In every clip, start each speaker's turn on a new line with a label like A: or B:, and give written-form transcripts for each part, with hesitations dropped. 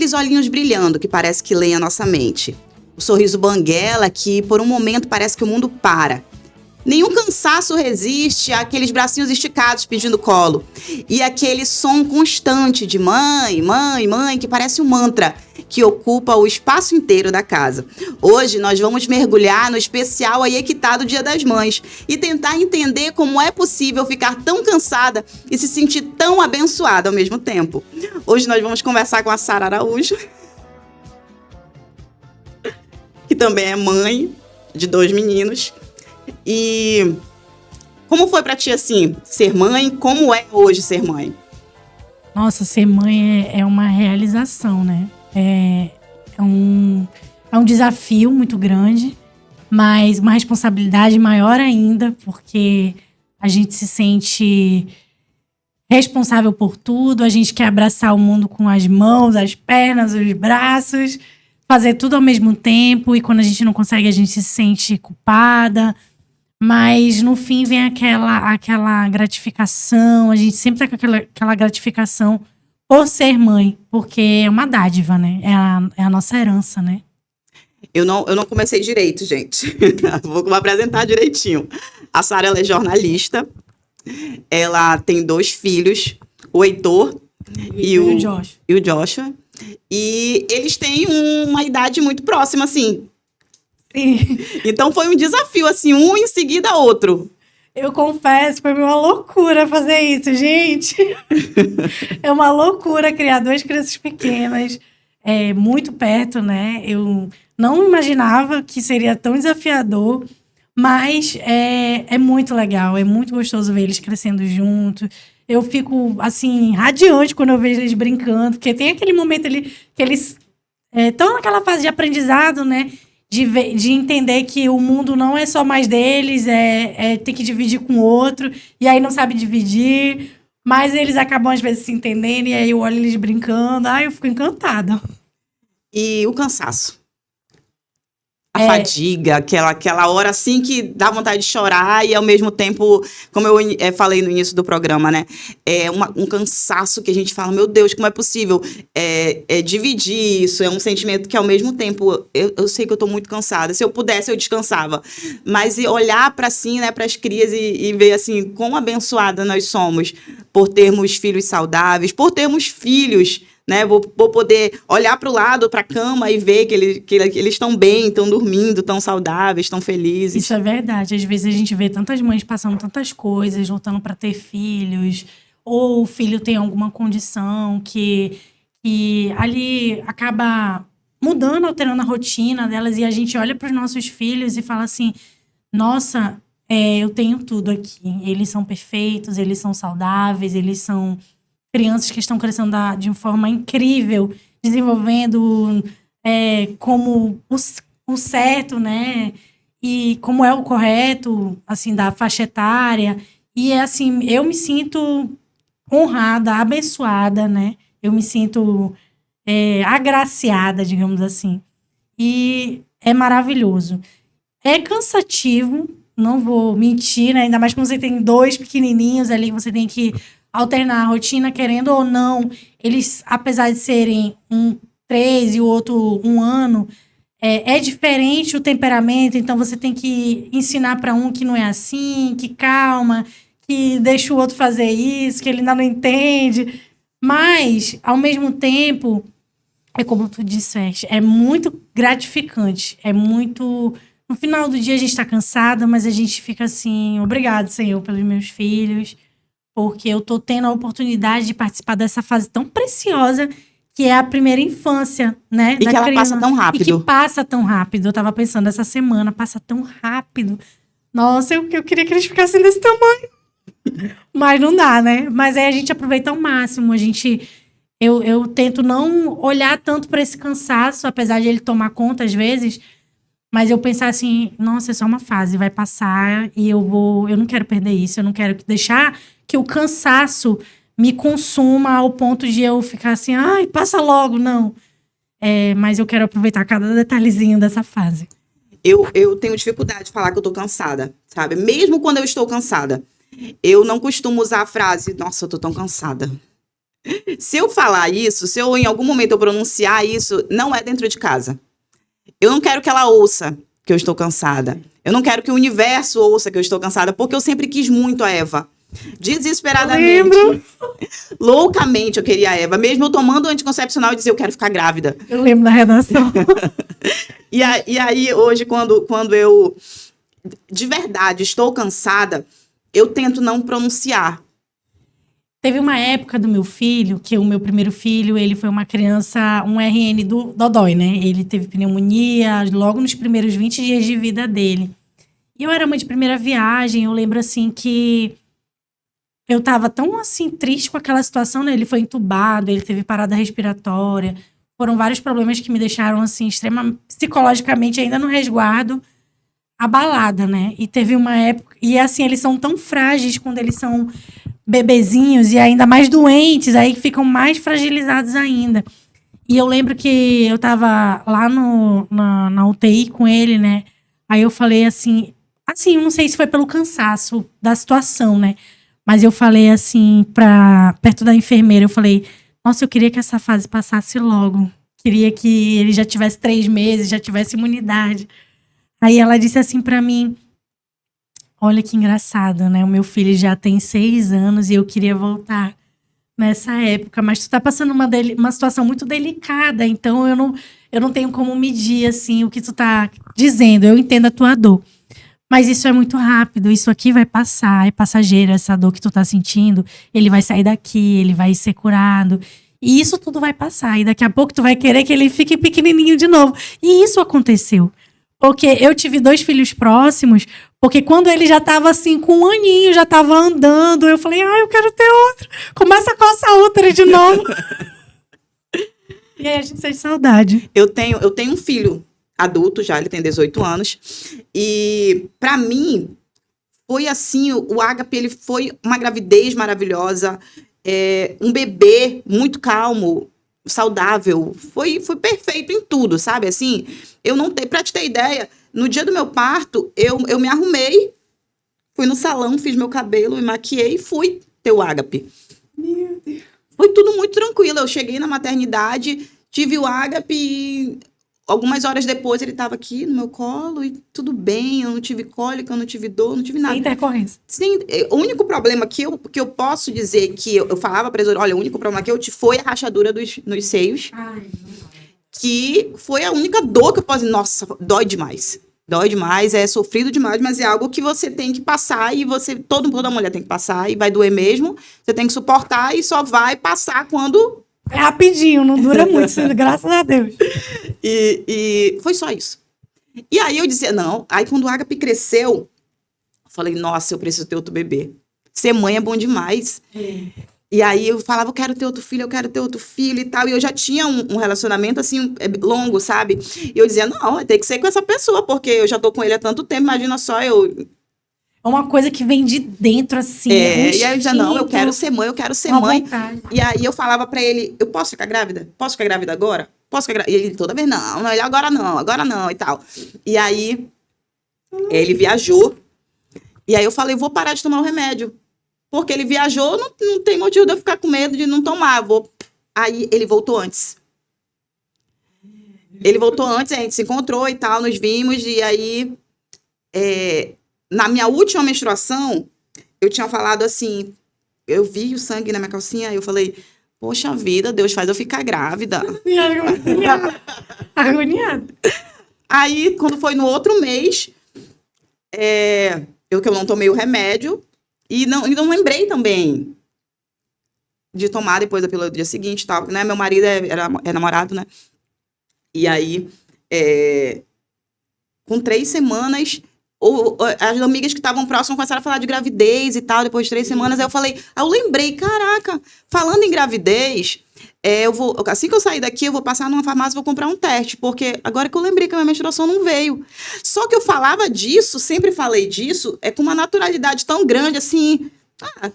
A: aqueles olhinhos brilhando que parece que leem a nossa mente. O sorriso banguela que por um momento parece que o mundo para. Nenhum cansaço resiste àqueles bracinhos esticados pedindo colo. E aquele som constante de mãe, mãe, mãe, que parece um mantra que ocupa o espaço inteiro da casa. Hoje nós vamos mergulhar no especial Aiekita do Dia das Mães e tentar entender como é possível ficar tão cansada e se sentir tão abençoada ao mesmo tempo. Hoje nós vamos conversar com a Sara Araújo, que também é mãe de 2 meninos. E como foi pra ti, assim, ser mãe? Como é hoje ser mãe?
B: Nossa, ser mãe é uma realização, né? É um desafio muito grande, mas uma responsabilidade maior ainda, porque a gente se sente responsável por tudo, a gente quer abraçar o mundo com as mãos, as pernas, os braços, fazer tudo ao mesmo tempo, e quando a gente não consegue, a gente se sente culpada. Mas no fim vem aquela gratificação, a gente sempre tá com aquela gratificação por ser mãe, porque é uma dádiva, né? É a nossa herança, né?
A: Eu não comecei direito, gente. Vou apresentar direitinho. A Sara, ela é jornalista, ela tem 2 filhos, o Heitor e o Joshua. E eles têm uma idade muito próxima, assim.
B: Sim.
A: Então foi um desafio, assim, um em seguida outro.
B: Eu confesso, foi uma loucura fazer isso, gente. É uma loucura criar 2 crianças pequenas, muito perto, né? Eu não imaginava que seria tão desafiador, mas é muito legal, é muito gostoso ver eles crescendo juntos. Eu fico, assim, radiante quando eu vejo eles brincando, porque tem aquele momento ali que eles estão naquela fase de aprendizado, né? De entender que o mundo não é só mais deles, tem que dividir com o outro, e aí não sabe dividir, mas eles acabam às vezes se entendendo, e aí eu olho eles brincando, eu fico encantada.
A: E o cansaço? A fadiga, aquela hora assim que dá vontade de chorar e ao mesmo tempo, como eu falei no início do programa, né? É um cansaço que a gente fala, meu Deus, como é possível dividir isso? É um sentimento que ao mesmo tempo, eu sei que eu tô muito cansada. Se eu pudesse, eu descansava. Mas olhar para assim, né, para as crias e ver assim, quão abençoada nós somos por termos filhos saudáveis, por termos filhos, né? Vou poder olhar para o lado, para a cama e ver que eles estão bem, estão dormindo, estão saudáveis, estão felizes.
B: Isso é verdade. Às vezes a gente vê tantas mães passando tantas coisas, lutando para ter filhos, ou o filho tem alguma condição que ali acaba mudando, alterando a rotina delas, e a gente olha para os nossos filhos e fala assim, nossa, eu tenho tudo aqui. Eles são perfeitos, eles são saudáveis, eles são crianças que estão crescendo de uma forma incrível, desenvolvendo como o certo, né? E como é o correto, assim, da faixa etária. E, assim, eu me sinto honrada, abençoada, né? Eu me sinto agraciada, digamos assim. E é maravilhoso. É cansativo, não vou mentir, né? Ainda mais quando você tem 2 pequenininhos ali, você tem que alternar a rotina, querendo ou não. Eles, apesar de serem um 3 e o outro 1 ano, é diferente o temperamento, então você tem que ensinar para um que não é assim, que calma, que deixa o outro fazer isso, que ele ainda não entende. Mas, ao mesmo tempo, é como tu disseste, é muito gratificante, é muito... No final do dia a gente está cansada, mas a gente fica assim, obrigado, Senhor, pelos meus filhos, porque eu tô tendo a oportunidade de participar dessa fase tão preciosa que é a primeira infância, né?
A: E que ela passa tão rápido.
B: E que passa tão rápido. Eu tava pensando, essa semana passa tão rápido. Nossa, eu queria que eles ficassem desse tamanho. Mas não dá, né? Mas aí a gente aproveita ao máximo. Eu tento não olhar tanto para esse cansaço, apesar de ele tomar conta às vezes. Mas eu pensar assim, nossa, é só uma fase, vai passar e eu não quero perder isso, eu não quero deixar que o cansaço me consuma ao ponto de eu ficar assim, ai, passa logo, não. Mas eu quero aproveitar cada detalhezinho dessa fase.
A: Eu tenho dificuldade de falar que eu tô cansada, sabe? Mesmo quando eu estou cansada. Eu não costumo usar a frase, nossa, eu tô tão cansada. Se eu falar isso, se eu em algum momento eu pronunciar isso, não é dentro de casa. Eu não quero que ela ouça que eu estou cansada. Eu não quero que o universo ouça que eu estou cansada, porque eu sempre quis muito a Eva. Desesperadamente, loucamente eu queria a Eva. Mesmo eu tomando anticoncepcional e dizer eu quero ficar grávida.
B: Eu lembro da redação.
A: E aí, hoje, quando eu de verdade estou cansada, eu tento não pronunciar.
B: Teve uma época do meu filho, que o meu primeiro filho, ele foi uma criança, um RN do dodói, né? Ele teve pneumonia logo nos primeiros 20 dias de vida dele. E eu era mãe de primeira viagem, eu lembro, assim, que eu tava tão, assim, triste com aquela situação, né? Ele foi entubado, ele teve parada respiratória. Foram vários problemas que me deixaram, assim, extremamente, psicologicamente, ainda no resguardo, abalada, né? E teve uma época... E, assim, eles são tão frágeis quando eles são bebezinhos e ainda mais doentes, aí ficam mais fragilizados ainda. E eu lembro que eu tava lá na UTI com ele, né? Aí eu falei assim, eu não sei se foi pelo cansaço da situação, né? Mas eu falei assim, perto da enfermeira, eu falei, nossa, eu queria que essa fase passasse logo. Queria que ele já tivesse 3 meses, já tivesse imunidade. Aí ela disse assim pra mim, olha que engraçado, né? O meu filho já tem 6 anos e eu queria voltar nessa época. Mas tu tá passando uma situação muito delicada, então eu não tenho como medir, assim, o que tu tá dizendo. Eu entendo a tua dor. Mas isso é muito rápido, isso aqui vai passar, é passageiro, essa dor que tu tá sentindo. Ele vai sair daqui, ele vai ser curado. E isso tudo vai passar. E daqui a pouco tu vai querer que ele fique pequenininho de novo. E isso aconteceu. Porque eu tive 2 filhos próximos, porque quando ele já tava assim, com 1 aninho, já tava andando, eu falei, eu quero ter outro. Começa a coçar outra de novo. E aí a gente sente saudade.
A: Eu tenho um filho adulto já, ele tem 18 anos. E pra mim, foi assim, o Ágape, ele foi uma gravidez maravilhosa, um bebê muito calmo, saudável, foi perfeito em tudo, sabe? Assim, eu não tenho, pra te ter ideia, no dia do meu parto, eu me arrumei, fui no salão, fiz meu cabelo, me maquiei e fui ter o Ágape. Meu Deus. Foi tudo muito tranquilo, eu cheguei na maternidade, tive o Ágape e algumas horas depois ele estava aqui no meu colo e tudo bem, eu não tive cólica, eu não tive dor, não tive nada.
B: Sem intercorrência.
A: Sim, o único problema que eu posso dizer que eu falava para ele, olha, o único problema que eu tive foi a rachadura nos seios. Ai, que foi a única dor que eu posso dizer, nossa, dói demais. Dói demais, é sofrido demais, mas é algo que você tem que passar e toda mulher tem que passar e vai doer mesmo. Você tem que suportar e só vai passar quando...
B: É rapidinho, não dura muito, graças a Deus.
A: E foi só isso. E aí eu dizia, não. Aí quando o Ágape cresceu, eu falei, nossa, eu preciso ter outro bebê. Ser mãe é bom demais. E aí eu falava, eu quero ter outro filho e tal. E eu já tinha um relacionamento, assim, longo, sabe? E eu dizia, não, tem que ser com essa pessoa, porque eu já tô com ele há tanto tempo, imagina só eu...
B: É uma coisa que vem de dentro, assim.
A: E aí eu dizia, não, eu quero ser mãe,
B: Vontade.
A: E aí eu falava pra ele, eu posso ficar grávida? Posso ficar grávida agora? Posso ficar grávida? E ele toda vez, não, ele agora não, e tal. E aí ele viajou, e aí eu falei, vou parar de tomar o remédio. Porque ele viajou, não tem motivo de eu ficar com medo de não tomar. Aí ele voltou antes. A gente se encontrou e tal, nos vimos, e aí... Na minha última menstruação, eu tinha falado assim, eu vi o sangue na minha calcinha, eu falei, poxa vida, Deus faz eu ficar grávida.
B: Agoniada.
A: Aí, quando foi no outro mês, eu não tomei o remédio e não lembrei também de tomar depois da pílula do dia seguinte e tal, né? Meu marido é namorado, né? E aí, com 3 semanas... as amigas que estavam próximas começaram a falar de gravidez e tal, depois de 3 semanas, aí eu lembrei, caraca, falando em gravidez, assim que eu sair daqui, eu vou passar numa farmácia e vou comprar um teste, porque agora que eu lembrei que a minha menstruação não veio. Só que eu falava disso, sempre falei disso, com uma naturalidade tão grande, assim,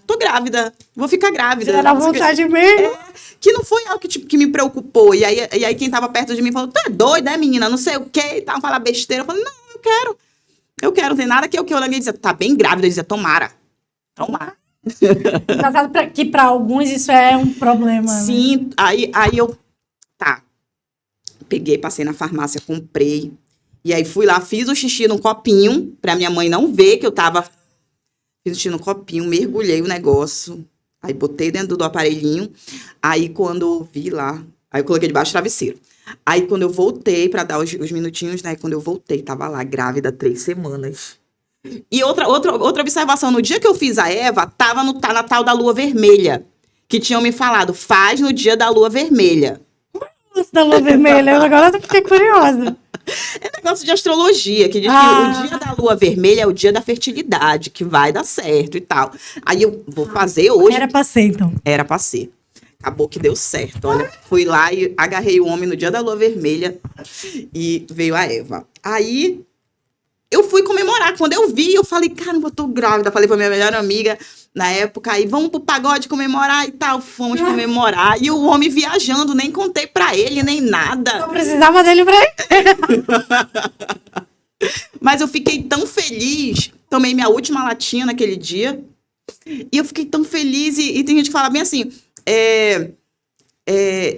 A: tô grávida, vou ficar grávida.
B: Era vontade mesmo.
A: Que não foi algo que me preocupou. E aí quem tava perto de mim falou, tu é doida, menina, não sei o quê, e tal, falar besteira. Eu falei, não, eu quero, não tem nada que eu olhei e dizia, tá bem grávida, eu dizia, tomara.
B: Engraçado que para alguns isso é um problema.
A: Sim,
B: né?
A: aí eu, tá, peguei, passei na farmácia, comprei, e aí fui lá, fiz o xixi num copinho, pra minha mãe não ver que eu tava, fiz o xixi no copinho, mergulhei o negócio, aí botei dentro do aparelhinho, aí quando eu vi lá, aí eu coloquei debaixo do travesseiro. Aí quando eu voltei pra dar os minutinhos, né, quando eu voltei, tava lá, grávida, 3 semanas. E outra observação, no dia que eu fiz a Eva, tava na tal da lua vermelha, que tinham me falado, faz no dia da lua vermelha.
B: Isso da lua vermelha, agora eu fiquei curiosa.
A: É negócio de astrologia, que diz que o dia da lua vermelha é o dia da fertilidade, que vai dar certo e tal. Aí eu vou fazer hoje.
B: Era pra ser, então.
A: Era pra ser. Acabou que deu certo. Olha, fui lá e agarrei o homem no dia da lua vermelha e veio a Eva. Aí eu fui comemorar. Quando eu vi, eu falei, caramba, eu tô grávida. Falei pra minha melhor amiga na época, aí vamos pro pagode comemorar e tal. Fomos comemorar. E o homem viajando, nem contei pra ele, nem nada.
B: Não precisava dele pra ir.
A: Mas eu fiquei tão feliz. Tomei minha última latinha naquele dia. E eu fiquei tão feliz. E tem gente que fala bem assim,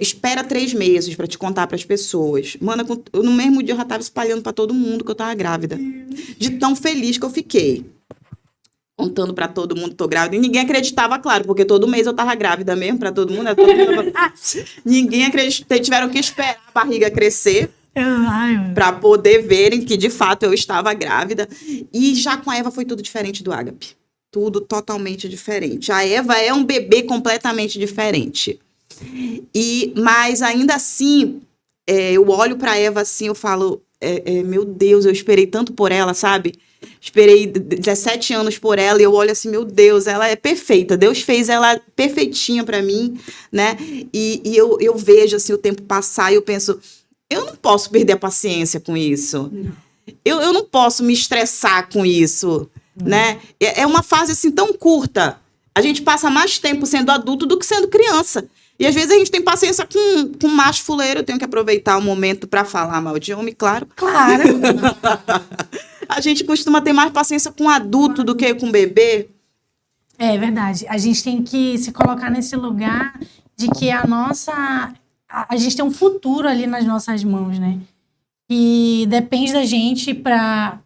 A: espera 3 meses pra te contar pras pessoas. Mano, no mesmo dia eu já tava espalhando pra todo mundo que eu tava grávida. De tão feliz que eu fiquei. Contando pra todo mundo que tô grávida. E ninguém acreditava, claro, porque todo mês eu tava grávida mesmo, pra todo mundo. Ninguém acreditou. Tiveram que esperar a barriga crescer pra poder verem que, de fato, eu estava grávida. E já com a Eva foi tudo diferente do Ágape. Tudo totalmente diferente. A Eva é um bebê completamente diferente. Mas ainda assim, eu olho pra Eva assim, eu falo, meu Deus, eu esperei tanto por ela, sabe? Esperei 17 anos por ela e eu olho assim, meu Deus, ela é perfeita. Deus fez ela perfeitinha pra mim, né? E eu vejo assim o tempo passar e eu penso, eu não posso perder a paciência com isso. Eu não posso me estressar com isso, né? É uma fase assim tão curta. A gente passa mais tempo sendo adulto do que sendo criança. E às vezes a gente tem paciência com macho fuleiro. Eu tenho que aproveitar o momento para falar mal de homem, claro.
B: Claro.
A: A gente costuma ter mais paciência com adulto do que com bebê.
B: É verdade. A gente tem que se colocar nesse lugar de que a gente tem um futuro ali nas nossas mãos, né? E depende da gente para...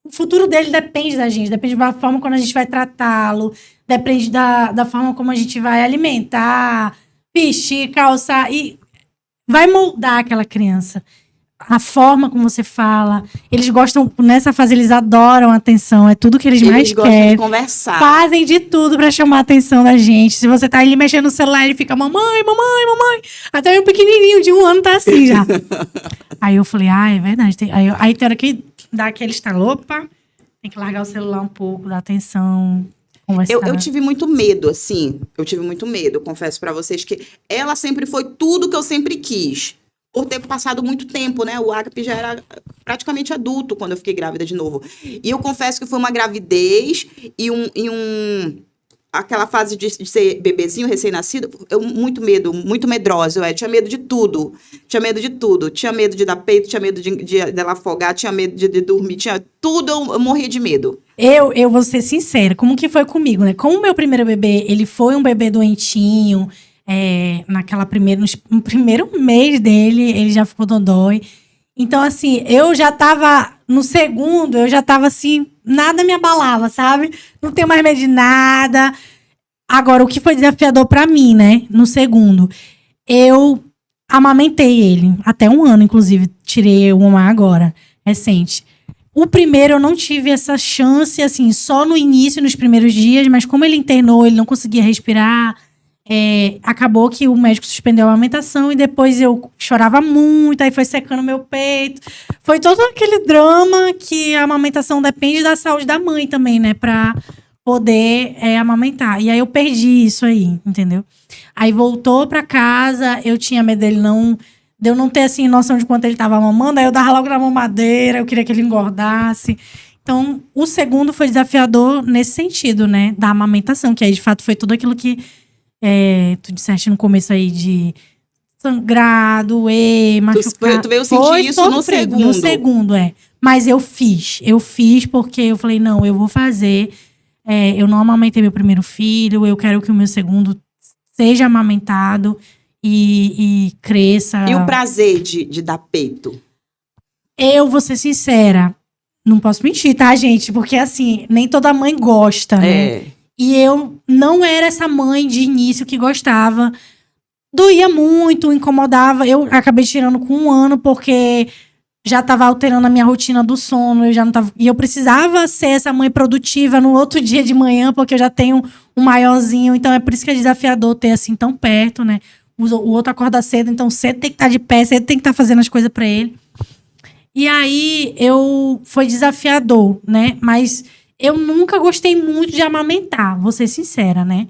B: O futuro dele depende da gente, depende da forma como a gente vai tratá-lo, depende da forma como a gente vai alimentar, vestir, calçar, e vai moldar aquela criança. A forma como você fala. Eles gostam, nessa fase, eles adoram a atenção. É tudo que eles mais
A: gostam
B: querem.
A: de conversar.
B: Fazem de tudo pra chamar a atenção da gente. Se você tá ali mexendo no celular, ele fica mamãe, mamãe, mamãe. Até o pequenininho de 1 ano tá assim já. Aí eu falei, é verdade. Aí tem hora que dá aquele estalo, opa, tem que largar o celular um pouco, dar atenção, conversar.
A: Eu tive muito medo, assim. Eu tive muito medo, confesso pra vocês que ela sempre foi tudo que eu sempre quis. Por ter passado muito tempo, né? O Ágape já era praticamente adulto quando eu fiquei grávida de novo. E eu confesso que foi uma gravidez e aquela fase de ser bebezinho, recém-nascido, muito medo, muito medrosa. Eu tinha medo de tudo. Tinha medo de tudo. Tinha medo de dar peito, tinha medo dela afogar, tinha medo de dormir, tinha tudo, eu morria de medo.
B: Eu vou ser sincera, como que foi comigo, né? Como o meu primeiro bebê, ele foi um bebê doentinho, no primeiro mês dele, ele já ficou dodói. Então, assim, eu já tava, no segundo, assim, nada me abalava, sabe? Não tenho mais medo de nada. Agora, o que foi desafiador pra mim, né? No segundo, eu amamentei ele, até 1 ano, inclusive, tirei o mamar agora, recente. O primeiro eu não tive essa chance, assim, só no início, nos primeiros dias, mas como ele internou, ele não conseguia respirar, acabou que o médico suspendeu a amamentação e depois eu chorava muito, aí foi secando meu peito. Foi todo aquele drama que a amamentação depende da saúde da mãe também, né? Pra poder amamentar. E aí eu perdi isso aí, entendeu? Aí voltou pra casa, eu tinha medo dele de eu não ter, assim, noção de quanto ele tava mamando, aí eu dava logo na mamadeira, eu queria que ele engordasse. Então, o segundo foi desafiador nesse sentido, né? Da amamentação, que aí, de fato, foi tudo aquilo que tu disseste no começo aí de sangrado, machucado.
A: Tu veio sentir isso no segundo.
B: No segundo, Mas eu fiz porque eu falei, não, eu vou fazer. Eu não amamentei meu primeiro filho, eu quero que o meu segundo seja amamentado e cresça.
A: E o prazer de dar peito?
B: Eu vou ser sincera, não posso mentir, tá, gente? Porque, assim, nem toda mãe gosta, né? E eu não era essa mãe de início que gostava. Doía muito, incomodava. Eu acabei tirando com 1 ano, porque já tava alterando a minha rotina do sono. Eu já não tava... E eu precisava ser essa mãe produtiva no outro dia de manhã, porque eu já tenho um maiorzinho. Então, é por isso que é desafiador ter, assim, tão perto, né? O outro acorda cedo, então cedo tem que estar de pé, cedo tem que estar fazendo as coisas pra ele. E aí, foi desafiador, né? Mas eu nunca gostei muito de amamentar, vou ser sincera, né?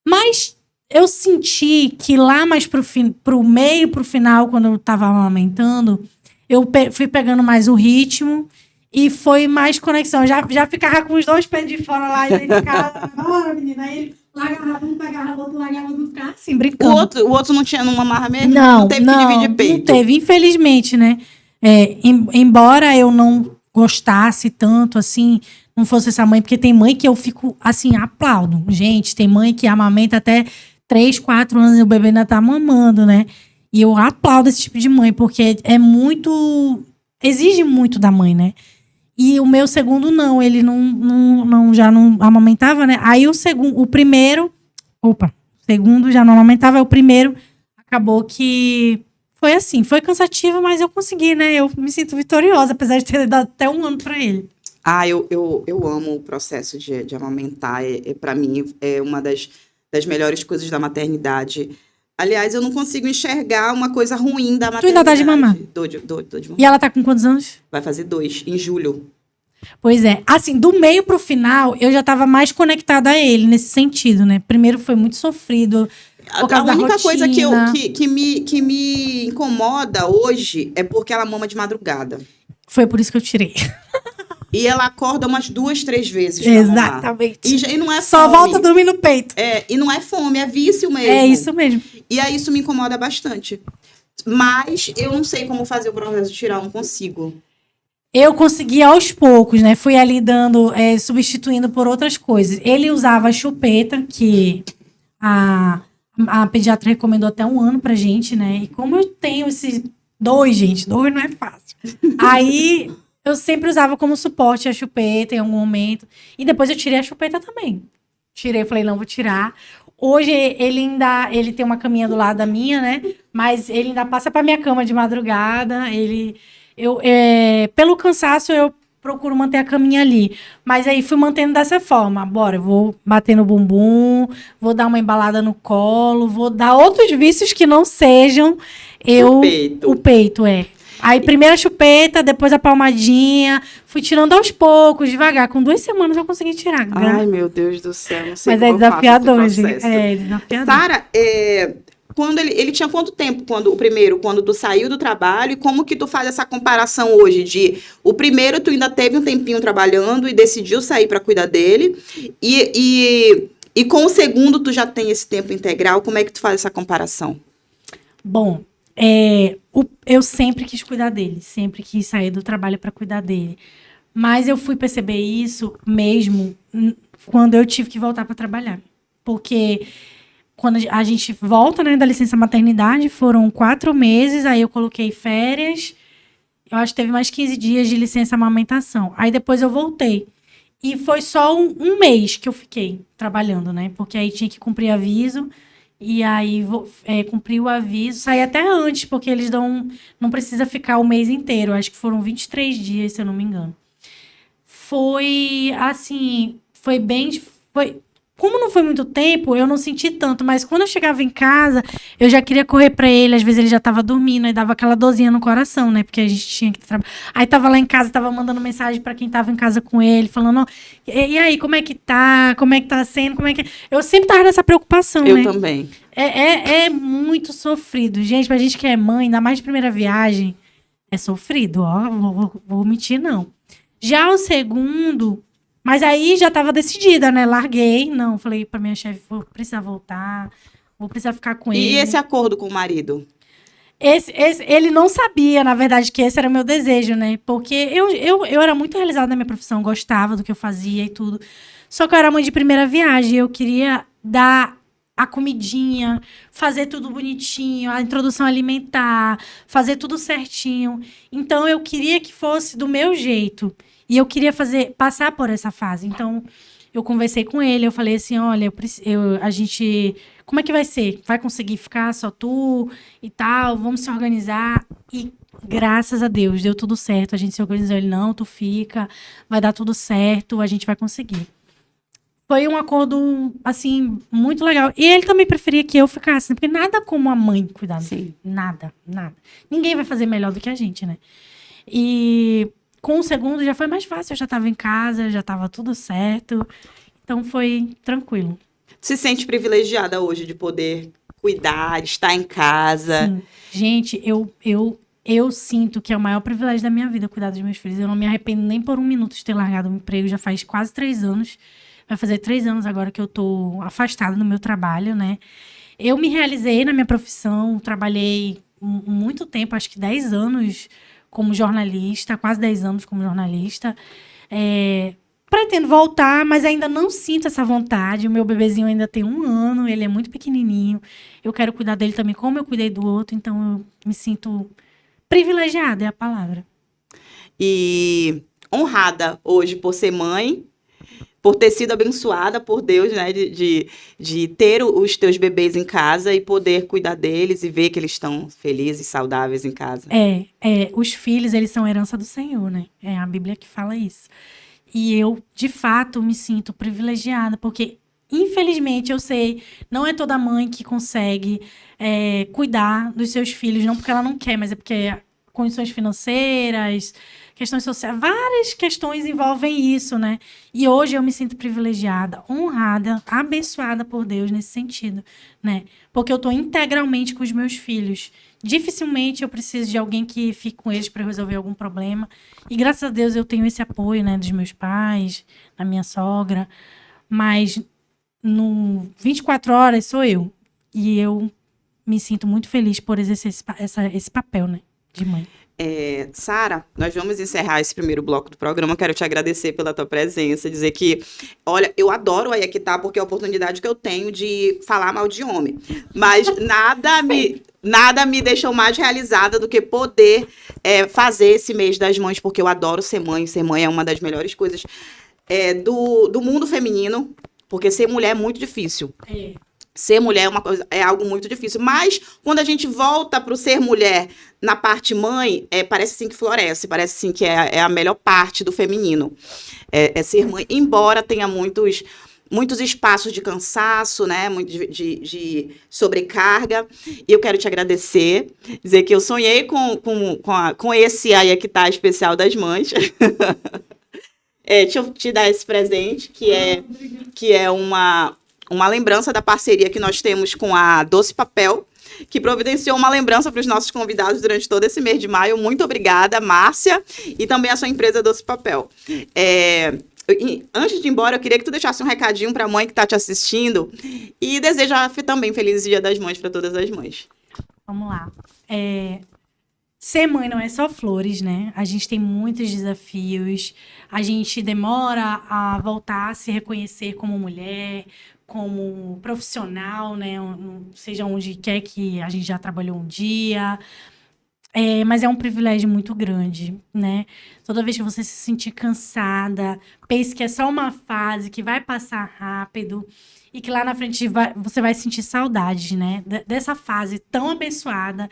B: Mas eu senti que lá mais pro meio, pro final, quando eu tava amamentando, eu fui pegando mais o ritmo e foi mais conexão. Já ficava com os 2 pés de fora lá e dentro de casa. Bora, menina. Aí ele largava um, pegava outro, largava outro, ficava assim, brincando.
A: O outro não tinha numa amarra mesmo?
B: Não
A: teve que dividir peito?
B: Não teve, infelizmente, né? Embora eu não gostasse tanto, assim, não fosse essa mãe, porque tem mãe que eu fico, assim, aplaudo. Gente, tem mãe que amamenta até 3, 4 anos e o bebê ainda tá mamando, né? E eu aplaudo esse tipo de mãe, porque é muito... Exige muito da mãe, né? E o meu segundo, não. Ele já não amamentava, né? Aí o segundo já não amamentava. O primeiro acabou que... Foi assim, foi cansativo, mas eu consegui, né? Eu me sinto vitoriosa, apesar de ter dado até 1 ano pra ele.
A: Eu amo o processo de amamentar. Para mim, é uma das melhores coisas da maternidade. Aliás, eu não consigo enxergar uma coisa ruim da maternidade.
B: Tu ainda tá de mamar?
A: Tô de mamar.
B: E ela tá com quantos anos?
A: Vai fazer 2, em julho.
B: Pois é. Assim, do meio pro final, eu já tava mais conectada a ele, nesse sentido, né? Primeiro foi muito sofrido.
A: A única coisa que me incomoda hoje é porque ela mama de madrugada.
B: Foi por isso que eu tirei.
A: E ela acorda umas 2, 3 vezes.
B: Exatamente.
A: E não é
B: só
A: fome.
B: volta a dormir no peito.
A: E não é fome, é vício mesmo.
B: É isso mesmo.
A: E aí isso me incomoda bastante. Mas eu não sei como fazer o processo de tirar, eu não consigo.
B: Eu consegui aos poucos, né? Fui ali dando, substituindo por outras coisas. Ele usava a chupeta, que a pediatra recomendou até 1 ano pra gente, né? E como eu tenho esses 2, gente, 2 não é fácil. Aí eu sempre usava como suporte a chupeta em algum momento. E depois eu tirei a chupeta também. Tirei, falei, não, vou tirar. Hoje ele tem uma caminha do lado da minha, né? Mas ele ainda passa pra minha cama de madrugada. Pelo cansaço, eu procuro manter a caminha ali. Mas aí fui mantendo dessa forma. Bora, eu vou bater no bumbum, vou dar uma embalada no colo, vou dar outros vícios que não sejam o peito. Aí primeiro a chupeta, depois a palmadinha. Fui tirando aos poucos, devagar. Com 2 semanas eu consegui tirar.
A: Ai, meu Deus do céu. Não sei.
B: Mas
A: como
B: é desafiador,
A: eu faço esse
B: gente.
A: processo.
B: É desafiador.
A: Sara, quando ele tinha quanto tempo quando tu saiu do trabalho, e como que tu faz essa comparação hoje o primeiro tu ainda teve um tempinho trabalhando e decidiu sair para cuidar dele, e com o segundo tu já tem esse tempo integral, como é que tu faz essa comparação?
B: Bom, eu sempre quis cuidar dele, sempre quis sair do trabalho para cuidar dele, mas eu fui perceber isso mesmo quando eu tive que voltar para trabalhar, porque quando a gente volta, né, da licença maternidade, foram 4 meses, aí eu coloquei férias, eu acho que teve mais 15 dias de licença amamentação. Aí depois eu voltei. E foi só um mês que eu fiquei trabalhando, né? Porque aí tinha que cumprir aviso, e aí cumpri o aviso, saí até antes, porque eles não precisa ficar o mês inteiro, acho que foram 23 dias, se eu não me engano. Foi, assim, como não foi muito tempo, eu não senti tanto, mas quando eu chegava em casa, eu já queria correr pra ele, às vezes ele já tava dormindo, aí dava aquela dorzinha no coração, né, porque a gente tinha que trabalhar. Aí tava lá em casa, tava mandando mensagem pra quem tava em casa com ele, falando, e aí, como é que tá sendo, Eu sempre tava nessa preocupação, né?
A: Eu também.
B: É muito sofrido, gente, pra gente que é mãe, ainda mais de primeira viagem, é sofrido, ó, vou mentir, não. Já o segundo... Mas aí já estava decidida, né? Larguei. Não, falei pra minha chefe, vou precisar voltar, vou precisar ficar com ele.
A: E esse acordo com o marido?
B: Ele não sabia, na verdade, que esse era o meu desejo, né? Porque eu era muito realizada na minha profissão, gostava do que eu fazia e tudo. Só que eu era mãe de primeira viagem, eu queria dar a comidinha, fazer tudo bonitinho, a introdução alimentar, fazer tudo certinho. Então, eu queria que fosse do meu jeito. E eu queria passar por essa fase. Então, eu conversei com ele, eu falei assim, olha, a gente... Como é que vai ser? Vai conseguir ficar só tu e tal? Vamos se organizar. E graças a Deus, deu tudo certo. A gente se organizou. Ele, não, tu fica, vai dar tudo certo, a gente vai conseguir. Foi um acordo, assim, muito legal. E ele também preferia que eu ficasse, porque nada como a mãe cuidar.
A: Sim.
B: Nada. Ninguém vai fazer melhor do que a gente, né? E com o segundo já foi mais fácil. Eu já estava em casa, já estava tudo certo. Então foi tranquilo.
A: Se sente privilegiada hoje de poder cuidar, estar em casa?
B: Sim. Gente, eu sinto que é o maior privilégio da minha vida cuidar dos meus filhos. Eu não me arrependo nem por um minuto de ter largado o emprego. Já faz quase 3 anos. Vai fazer 3 anos agora que eu tô afastada do meu trabalho, né? Eu me realizei na minha profissão, trabalhei muito tempo, acho que 10 anos como jornalista, quase 10 anos como jornalista. Pretendo voltar, mas ainda não sinto essa vontade. O meu bebezinho ainda tem 1 ano, ele é muito pequenininho. Eu quero cuidar dele também como eu cuidei do outro, então eu me sinto privilegiada, é a palavra.
A: E honrada hoje por ser mãe, por ter sido abençoada por Deus, né? De ter os teus bebês em casa e poder cuidar deles e ver que eles estão felizes e saudáveis em casa.
B: Os filhos, eles são herança do Senhor, né? É a Bíblia que fala isso. E eu, de fato, me sinto privilegiada, porque, infelizmente, eu sei, não é toda mãe que consegue cuidar dos seus filhos, não porque ela não quer, mas é porque condições financeiras, questões sociais, várias questões envolvem isso, né? E hoje eu me sinto privilegiada, honrada, abençoada por Deus nesse sentido, né? Porque eu estou integralmente com os meus filhos. Dificilmente eu preciso de alguém que fique com eles para resolver algum problema. E graças a Deus eu tenho esse apoio, né, dos meus pais, da minha sogra. Mas no 24 horas sou eu. E eu me sinto muito feliz por exercer esse papel, né, de mãe.
A: Sara, nós vamos encerrar esse primeiro bloco do programa. Quero te agradecer pela tua presença, dizer que, olha, eu adoro a Iaquitá porque é a oportunidade que eu tenho de falar mal de homem. Mas nada me deixou mais realizada do que poder fazer esse mês das mães, porque eu adoro ser mãe. Ser mãe é uma das melhores coisas do mundo feminino, porque ser mulher é muito difícil. Ser mulher é algo muito difícil. Mas quando a gente volta para o ser mulher na parte mãe, parece assim que floresce, parece assim que é a melhor parte do feminino. É ser mãe, embora tenha muitos espaços de cansaço, né? Muito de sobrecarga. E eu quero te agradecer, dizer que eu sonhei com esse Iaquitá especial das mães. Deixa eu te dar esse presente, que é uma lembrança da parceria que nós temos com a Doce Papel, que providenciou uma lembrança para os nossos convidados durante todo esse mês de maio. Muito obrigada, Márcia, e também a sua empresa Doce Papel. Antes de ir embora, eu queria que tu deixasse um recadinho para a mãe que está te assistindo e desejar também Feliz Dia das Mães para todas as mães.
B: Vamos lá. Ser mãe não é só flores, né? A gente tem muitos desafios, a gente demora a voltar a se reconhecer como mulher, como profissional, né? Seja onde quer que a gente já trabalhou um dia. Mas é um privilégio muito grande, né? Toda vez que você se sentir cansada, pense que é só uma fase que vai passar rápido e que lá na frente você vai sentir saudade, né? Dessa fase tão abençoada.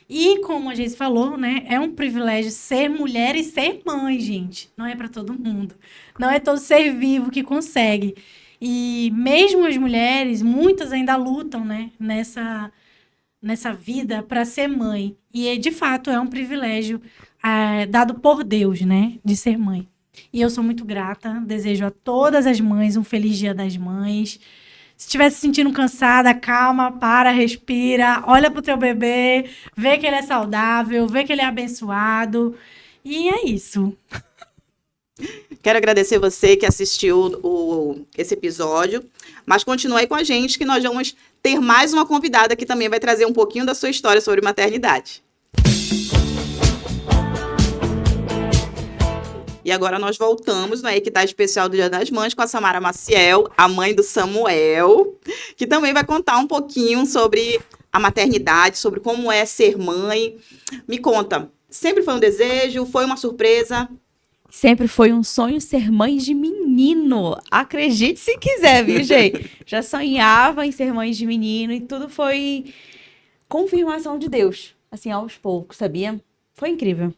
B: E como a gente falou, né? É um privilégio ser mulher e ser mãe, gente. Não é para todo mundo. Não é todo ser vivo que consegue. E mesmo as mulheres, muitas ainda lutam, né? Nessa vida para ser mãe. E, de fato, é um privilégio dado por Deus, né? De ser mãe. E eu sou muito grata. Desejo a todas as mães um feliz Dia das Mães. Se estiver se sentindo cansada, calma, para, respira, olha pro teu bebê, vê que ele é saudável, vê que ele é abençoado. E é isso.
A: Quero agradecer você que assistiu esse episódio, mas continue aí com a gente que nós vamos ter mais uma convidada que também vai trazer um pouquinho da sua história sobre maternidade. E agora nós voltamos na Equidade Especial do Dia das Mães com a Samara Maciel, a mãe do Samuel, que também vai contar um pouquinho sobre a maternidade, sobre como é ser mãe. Me conta, sempre foi um desejo? Foi uma surpresa?
C: Sempre foi um sonho ser mãe de menino. Acredite se quiser, viu, gente? Já sonhava em ser mãe de menino e tudo foi confirmação de Deus, assim, aos poucos, sabia? Foi incrível.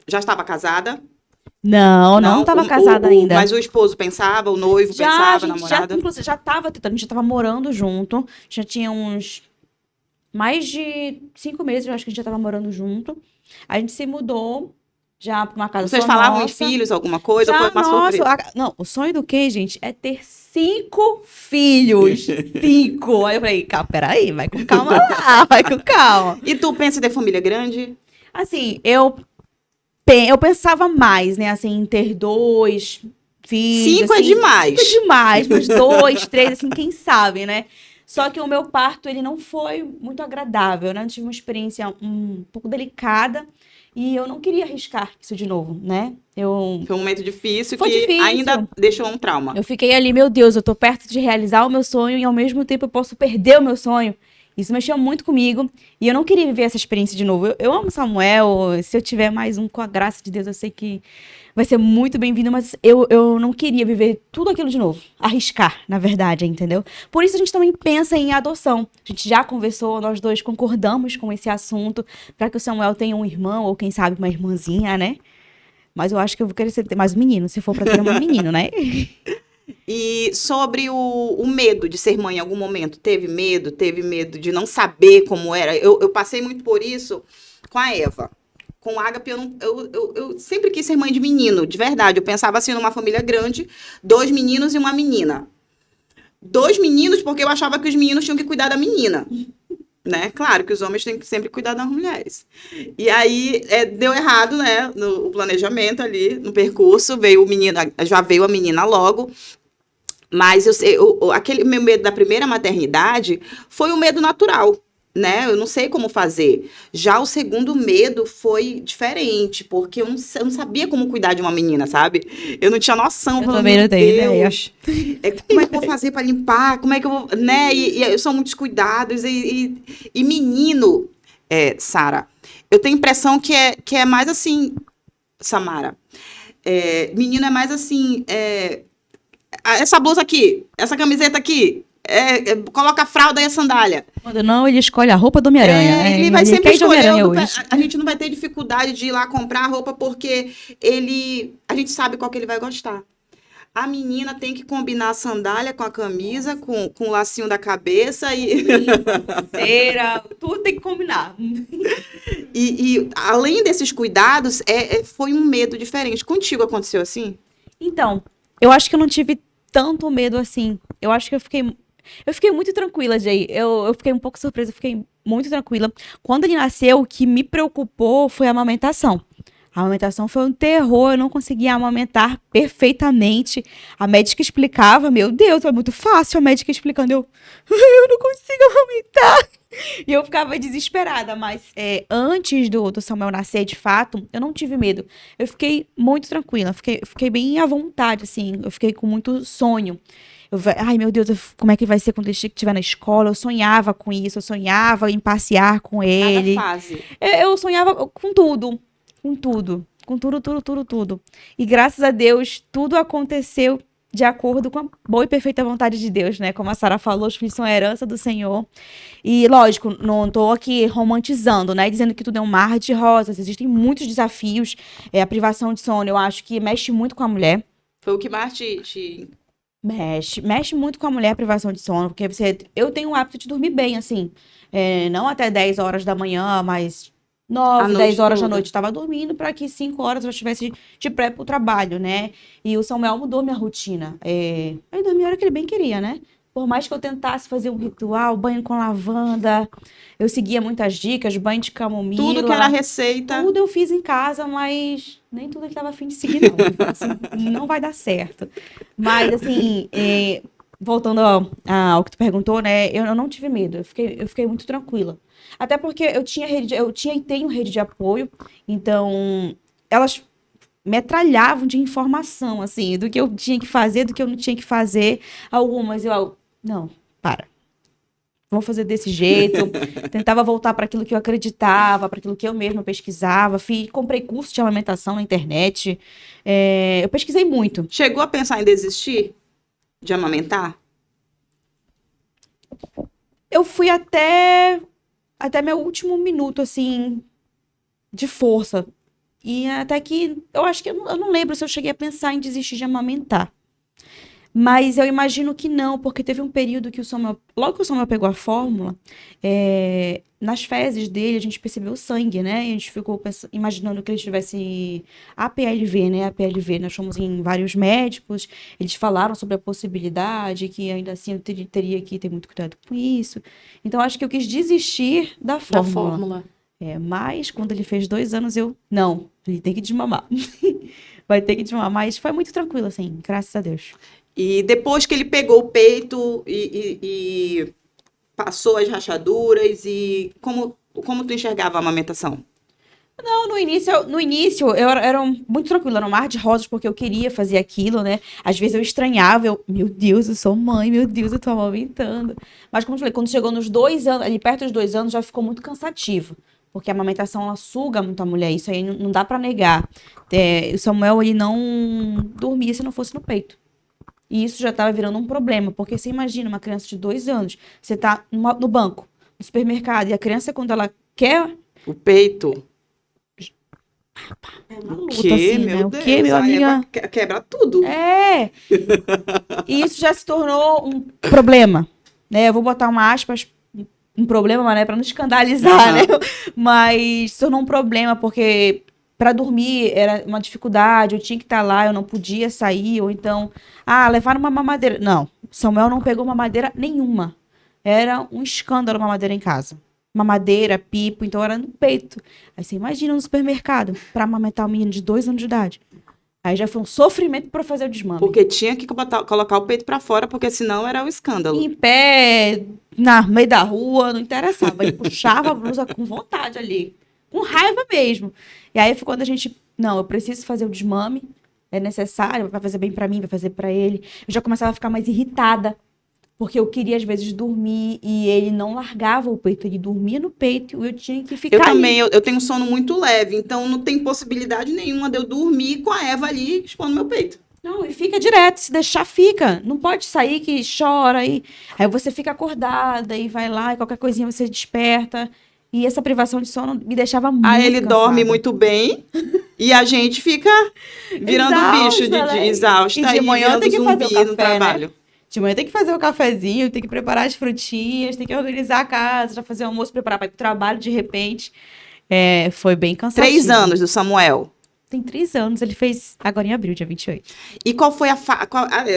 A: Já estava casada?
C: Não estava casada ainda.
A: Mas o esposo pensava, o noivo pensava, a namorada?
C: Inclusive, já estava tentando, a gente já estava morando junto, já tinha uns mais de 5 meses, eu acho que a gente já estava morando junto. A gente se mudou já para uma casa
A: Vocês
C: só
A: falavam em
C: nossa.
A: filhos, alguma coisa?
C: Já,
A: Ou foi uma surpresa?
C: Não, o sonho do quê, gente? É ter 5 filhos. 5. Aí eu falei, peraí, vai com calma lá, vai com calma.
A: E tu pensa em ter família grande?
C: Assim, eu pensava mais, né, assim, em ter 2 filhos.
A: 5 é
C: assim,
A: demais.
C: 5 é demais, mas 2, 3, assim, quem sabe, né? Só que o meu parto, ele não foi muito agradável, né? Eu tive uma experiência um pouco delicada e eu não queria arriscar isso de novo, né?
A: Foi um momento difícil
C: Foi
A: que
C: difícil.
A: ainda deixou um trauma.
C: Eu fiquei ali, meu Deus, eu tô perto de realizar o meu sonho e ao mesmo tempo eu posso perder o meu sonho. Isso mexeu muito comigo e eu não queria viver essa experiência de novo. Eu amo Samuel, se eu tiver mais um, com a graça de Deus, eu sei que vai ser muito bem-vindo, mas eu não queria viver tudo aquilo de novo. Arriscar, na verdade, entendeu? Por isso a gente também pensa em adoção. A gente já conversou, nós dois concordamos com esse assunto, para que o Samuel tenha um irmão ou quem sabe uma irmãzinha, né? Mas eu acho que eu vou querer ter mais um menino, se for para ter um menino, né?
A: E sobre o medo de ser mãe em algum momento? Teve medo de não saber como era? Eu passei muito por isso com a Eva. Com o Ágape, eu sempre quis ser mãe de menino, de verdade. Eu pensava assim, numa família grande, 2 meninos e uma menina. 2 meninos, porque eu achava que os meninos tinham que cuidar da menina. Né? Claro que os homens têm que sempre cuidar das mulheres. E aí, deu errado, né? No planejamento ali, no percurso, já veio a menina logo. Mas aquele meu medo da primeira maternidade foi um medo natural, né? Eu não sei como fazer. Já o segundo medo foi diferente, porque eu não sabia como cuidar de uma menina, sabe? Eu não tinha noção.
C: Eu também não tenho ideia.
A: Como é que eu vou fazer para limpar? Como é que eu vou... Né? E são muitos cuidados. E menino, Sara, eu tenho a impressão que é mais assim, Samara. Menino é mais assim... essa blusa aqui, essa camiseta aqui, coloca a fralda e a sandália.
C: Quando não, ele escolhe a roupa do Homem-Aranha.
A: Ele vai sempre escolher.
C: Hoje.
A: A gente não vai ter dificuldade de ir lá comprar a roupa porque a gente sabe qual que ele vai gostar. A menina tem que combinar a sandália com a camisa, com o lacinho da cabeça e...
C: Cera, tudo tem que combinar.
A: E além desses cuidados, foi um medo diferente. Contigo aconteceu assim?
C: Então, eu acho que eu não tive tanto medo assim. Eu acho que eu fiquei muito tranquila, Jay. Eu fiquei um pouco surpresa, eu fiquei muito tranquila. Quando ele nasceu, o que me preocupou foi a amamentação. A amamentação foi um terror, eu não conseguia amamentar perfeitamente. A médica explicava, meu Deus, é muito fácil a médica explicando. Eu não consigo amamentar. E eu ficava desesperada, mas antes do Samuel nascer, de fato, eu não tive medo. Eu fiquei muito tranquila, fiquei bem à vontade, assim. Eu fiquei com muito sonho. Ai, meu Deus, como é que vai ser quando ele estiver na escola? Eu sonhava com isso, eu sonhava em passear com ele.
A: Cada fase.
C: Eu sonhava com tudo. Com tudo. Com tudo. E graças a Deus, tudo aconteceu de acordo com a boa e perfeita vontade de Deus, né? Como a Sara falou, os filhos são a herança do Senhor. E, lógico, não tô aqui romantizando, né? Dizendo que tudo é um mar de rosas. Existem muitos desafios. A privação de sono, eu acho que mexe muito com a mulher.
A: Foi o que mais te...
C: Mexe muito com a mulher a privação de sono, porque eu tenho o hábito de dormir bem, assim. Não até 10 horas da manhã, mas 9, 10 horas da noite. Estava dormindo para que 5 horas eu estivesse de pré para o trabalho, né? E o Samuel mudou minha rotina. Eu dormi a hora que ele bem queria, né? Por mais que eu tentasse fazer um ritual, banho com lavanda, eu seguia muitas dicas, banho de camomila.
A: Tudo que era receita.
C: Tudo eu fiz em casa, mas nem tudo ele estava a fim de seguir, não. Assim, não vai dar certo. Mas, assim, voltando ao que tu perguntou, né? Eu não tive medo, eu fiquei muito tranquila. Até porque eu tinha e tenho rede de apoio, então elas metralhavam de informação, assim, do que eu tinha que fazer, do que eu não tinha que fazer. Algumas não, para. Vamos fazer desse jeito. Tentava voltar para aquilo que eu acreditava, para aquilo que eu mesma pesquisava. Comprei curso de amamentação na internet. Eu pesquisei muito.
A: Chegou a pensar em desistir de amamentar?
C: Eu fui até meu último minuto, assim, de força. E até que, eu acho que, eu não lembro se eu cheguei a pensar em desistir de amamentar. Mas eu imagino que não, porque teve um período que logo que o Samuel pegou a fórmula, nas fezes dele a gente percebeu o sangue, né? E a gente ficou imaginando que ele tivesse APLV, né? APLV, nós fomos em vários médicos, eles falaram sobre a possibilidade, que ainda assim eu teria que ter muito cuidado com isso. Então acho que eu quis desistir da fórmula. Mas quando ele fez 2 anos, não, ele tem que desmamar. Vai ter que desmamar, mas foi muito tranquilo, assim, graças a Deus.
A: E depois que ele pegou o peito e passou as rachaduras, e como tu enxergava a amamentação?
C: Não, no início eu era muito tranquila, era um mar de rosas, porque eu queria fazer aquilo, né? Às vezes eu estranhava, meu Deus, eu sou mãe, meu Deus, eu tô amamentando. Mas como eu falei, quando chegou nos 2 anos, ali perto dos 2 anos, já ficou muito cansativo. Porque a amamentação, ela suga muito a mulher, isso aí não dá pra negar. O Samuel, ele não dormia se não fosse no peito. E isso já estava virando um problema, porque você imagina uma criança de 2 anos, você tá no banco, no supermercado, e a criança, quando ela quer...
A: O peito?
C: Uma luta,
A: o quê,
C: assim,
A: meu
C: né?
A: Deus?
C: O quê, meu amiga?
A: Quebra tudo.
C: E isso já se tornou um problema, né? Eu vou botar uma aspas, um problema, mas, né, para não escandalizar, né? Mas se tornou um problema, porque... Para dormir era uma dificuldade, eu tinha que estar lá, eu não podia sair, ou então, levar uma mamadeira. Não, Samuel não pegou mamadeira nenhuma. Era um escândalo mamadeira em casa. Mamadeira, pipo, então era no peito. Aí você imagina no supermercado, para amamentar um menino de 2 anos de idade. Aí já foi um sofrimento para fazer o desmame.
A: Porque tinha que colocar o peito para fora, porque senão era um escândalo.
C: Em pé, no meio da rua, não interessava. Ele puxava a blusa com vontade ali. Com raiva mesmo. E aí foi quando a gente... Não, eu preciso fazer o desmame. É necessário, vai fazer bem pra mim, vai fazer pra ele. Eu já começava a ficar mais irritada. Porque eu queria, às vezes, dormir. E ele não largava o peito. Ele dormia no peito e eu tinha que ficar
A: também, eu tenho um sono muito leve. Então, não tem possibilidade nenhuma de eu dormir com a Eva ali expondo meu peito.
C: Não, e fica direto. Se deixar, fica. Não pode sair que chora. Aí você fica acordada e vai lá e qualquer coisinha você desperta. E essa privação de sono me deixava muito
A: Aí ele
C: cansada.
A: dorme muito bem e a gente fica virando bicho de exausta.
C: E de manhã tem que fazer o café,
A: no trabalho.
C: Né? De manhã tem que fazer o cafezinho, tem que preparar as frutinhas, tem que organizar a casa, já fazer o almoço, preparar para ir pro trabalho de repente. Foi bem cansativo.
A: 3 anos do Samuel.
C: Tem 3 anos, ele fez agora em abril, dia 28.
A: E qual foi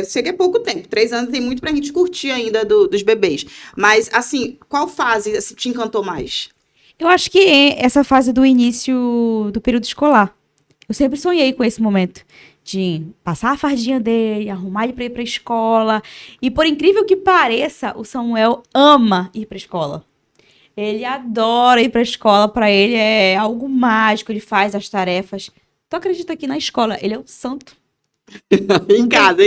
A: seria pouco tempo, 3 anos tem muito pra gente curtir ainda dos bebês. Mas, assim, qual fase te encantou mais?
C: Eu acho que é essa fase do início do período escolar. Eu sempre sonhei com esse momento de passar a fardinha dele, arrumar ele para ir para a escola. E por incrível que pareça, o Samuel ama ir para a escola. Ele adora ir para a escola, para ele é algo mágico, ele faz as tarefas. Tu acredita que na escola ele é um santo?
A: em casa.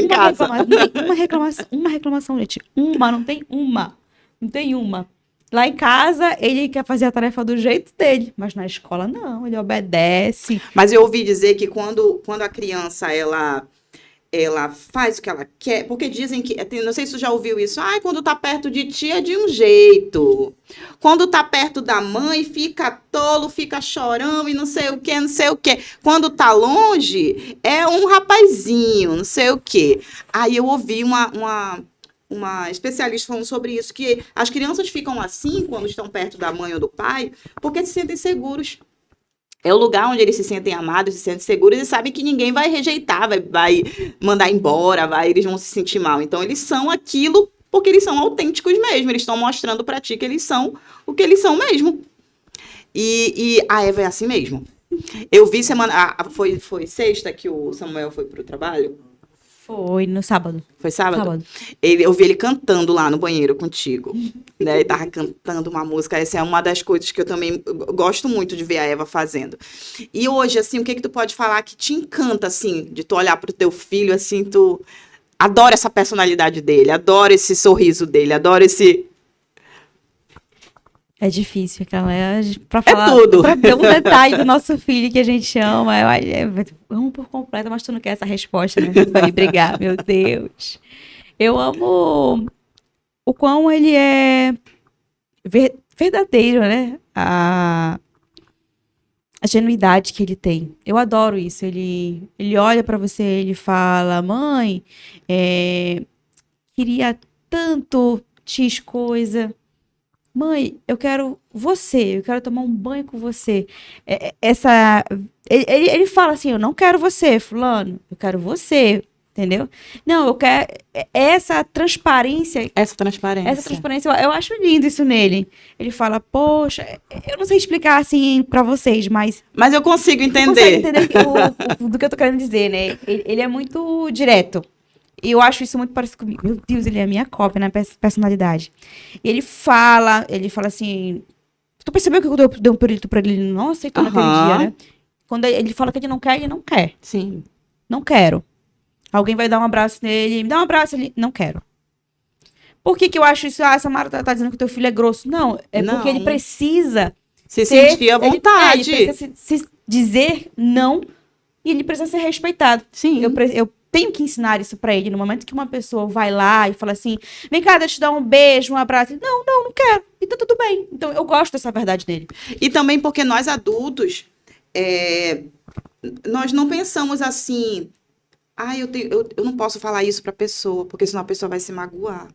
C: Uma reclamação, gente. Não tem uma. Lá em casa, ele quer fazer a tarefa do jeito dele, mas na escola não, ele obedece.
A: Mas eu ouvi dizer que quando a criança, ela faz o que ela quer, porque dizem que, não sei se você já ouviu isso, quando tá perto de ti é de um jeito. Quando tá perto da mãe, fica tolo, fica chorando e não sei o quê. Quando tá longe, é um rapazinho, não sei o quê. Aí eu ouvi uma especialista falando sobre isso, que as crianças ficam assim quando estão perto da mãe ou do pai, porque se sentem seguros. É o lugar onde eles se sentem amados, se sentem seguros e sabem que ninguém vai rejeitar, vai mandar embora, eles vão se sentir mal. Então, eles são aquilo porque eles são autênticos mesmo. Eles estão mostrando pra ti que eles são o que eles são mesmo. E a Eva é assim mesmo. Eu vi foi sexta que o Samuel foi pro trabalho?
C: Foi no sábado.
A: Foi sábado?
C: Sábado.
A: Eu vi ele cantando lá no banheiro contigo, né? Ele tava cantando uma música. Essa é uma das coisas que eu também gosto muito de ver a Eva fazendo. E hoje, assim, o que tu pode falar que te encanta, assim, de tu olhar pro teu filho, assim, tu adora essa personalidade dele, adora esse sorriso dele, adora esse...
C: É difícil, aquela pra falar,
A: tudo.
C: Pra ter um detalhe do nosso filho que a gente ama. Eu amo por completo, mas tu não quer essa resposta, né? Tu vai me brigar, meu Deus. Eu amo o quão ele é verdadeiro, né? A genuidade que ele tem. Eu adoro isso. Ele olha pra você, ele fala, mãe, queria tanto X coisa. Mãe, eu quero você, eu quero tomar um banho com você. Ele fala assim, eu não quero você, fulano, eu quero você, entendeu? Não, eu quero essa transparência.
A: Essa transparência.
C: Essa transparência, eu acho lindo isso nele. Ele fala, poxa, eu não sei explicar assim pra vocês, mas...
A: Mas eu consigo
C: Você
A: entender.
C: consegue entender do que eu tô querendo dizer, né? Ele é muito direto. E eu acho isso muito parecido comigo. Meu Deus, ele é a minha cópia, né? Personalidade. E ele fala assim... Tu percebeu que eu dei um pirulito pra ele? Ele não aceitou naquele dia, né? Quando ele fala que ele não quer.
A: Sim.
C: Não quero. Alguém vai dar um abraço nele, me dá um abraço, ele... Não quero. Por que eu acho isso? Ah, Samara tá dizendo que teu filho é grosso. Não, porque ele precisa...
A: Se sentir à vontade.
C: Ele precisa se dizer não e ele precisa ser respeitado.
A: Sim.
C: Eu tenho que ensinar isso pra ele. No momento que uma pessoa vai lá e fala assim, vem cá, deixa eu te dar um beijo, um abraço. Ele, não quero. Então tudo bem. Então eu gosto dessa verdade dele.
A: E também porque nós adultos, nós não pensamos assim, eu não posso falar isso pra pessoa, porque senão a pessoa vai se magoar.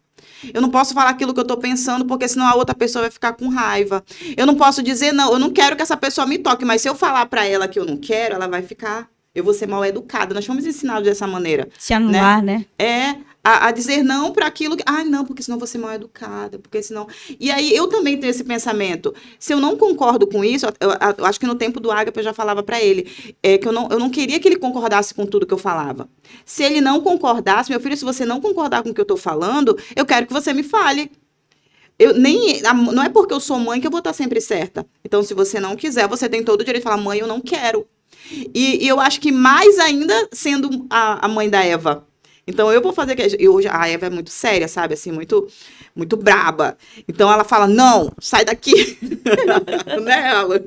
A: Eu não posso falar aquilo que eu tô pensando, porque senão a outra pessoa vai ficar com raiva. Eu não posso dizer, não, eu não quero que essa pessoa me toque, mas se eu falar pra ela que eu não quero, ela vai ficar... Eu vou ser mal educada. Nós fomos ensinados dessa maneira.
C: Se anular, né?
A: A dizer não para aquilo que... não, porque senão eu vou ser mal educada, porque senão... E aí, eu também tenho esse pensamento. Se eu não concordo com isso, eu acho que no tempo do Ágape eu já falava para ele, que eu não queria que ele concordasse com tudo que eu falava. Se ele não concordasse, meu filho, se você não concordar com o que eu tô falando, eu quero que você me fale. Não é porque eu sou mãe que eu vou estar sempre certa. Então, se você não quiser, você tem todo o direito de falar, mãe, eu não quero. E eu acho que mais ainda sendo a mãe da Eva. Então, eu vou fazer... E hoje a Eva é muito séria, sabe? Assim, muito, muito braba. Então, ela fala, não, sai daqui. Né, ela?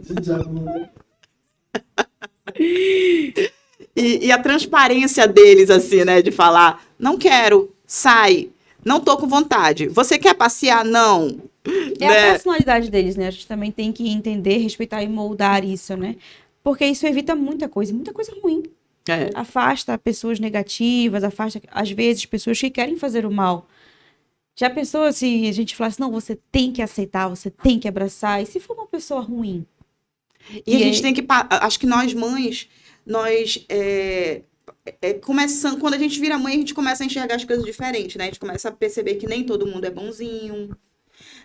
A: E a transparência deles, assim, né? De falar, não quero, sai. Não tô com vontade. Você quer passear? Não.
C: É a personalidade deles, né? A gente também tem que entender, respeitar e moldar isso, né? Porque isso evita muita coisa ruim. Afasta pessoas negativas, afasta, às vezes, pessoas que querem fazer o mal. Já pensou se a gente falasse, não, você tem que aceitar, você tem que abraçar, e se for uma pessoa ruim?
A: E a gente tem que... Acho que nós, mães, começando, quando a gente vira mãe, a gente começa a enxergar as coisas diferentes, né? A gente começa a perceber que nem todo mundo é bonzinho,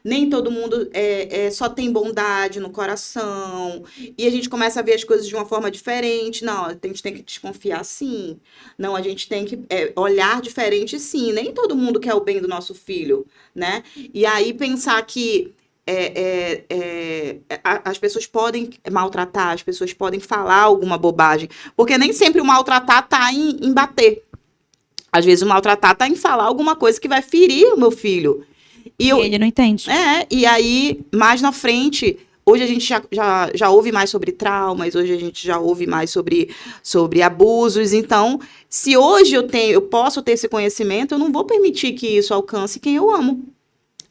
A: nem todo mundo só tem bondade no coração. E a gente começa a ver as coisas de uma forma diferente. Não, a gente tem que desconfiar, sim. Não, a gente tem que olhar diferente, sim. Nem todo mundo quer o bem do nosso filho, né? E aí pensar que as pessoas podem maltratar, as pessoas podem falar alguma bobagem. Porque nem sempre o maltratar tá em bater. Às vezes o maltratar tá em falar alguma coisa que vai ferir o meu filho.
C: E ele não entende.
A: E aí, mais na frente, hoje a gente já ouve mais sobre traumas, hoje a gente já ouve mais sobre abusos. Então, se hoje eu posso ter esse conhecimento, eu não vou permitir que isso alcance quem eu amo,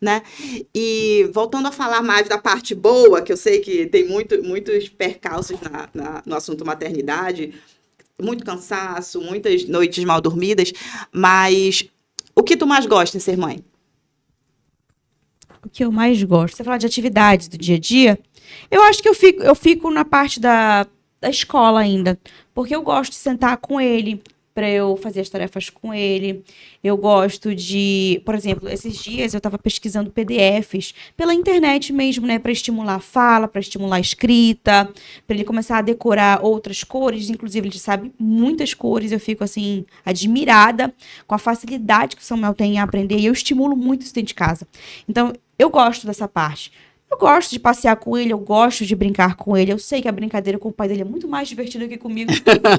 A: né? E voltando a falar mais da parte boa, que eu sei que tem muitos percalços no assunto maternidade, muito cansaço, muitas noites mal dormidas, mas o que tu mais gosta de ser mãe?
C: O que eu mais gosto? Você falar de atividades do dia a dia? Eu acho que eu fico na parte da escola ainda. Porque eu gosto de sentar com ele, para eu fazer as tarefas com ele. Eu gosto de, por exemplo, esses dias eu estava pesquisando PDFs pela internet mesmo, né, para estimular a fala, para estimular a escrita, para ele começar a decorar outras cores, inclusive ele sabe muitas cores, eu fico assim admirada com a facilidade que o Samuel tem em aprender e eu estimulo muito isso dentro de casa. Então, eu gosto dessa parte. Eu gosto de passear com ele, eu gosto de brincar com ele. Eu sei que a brincadeira com o pai dele é muito mais divertida que comigo,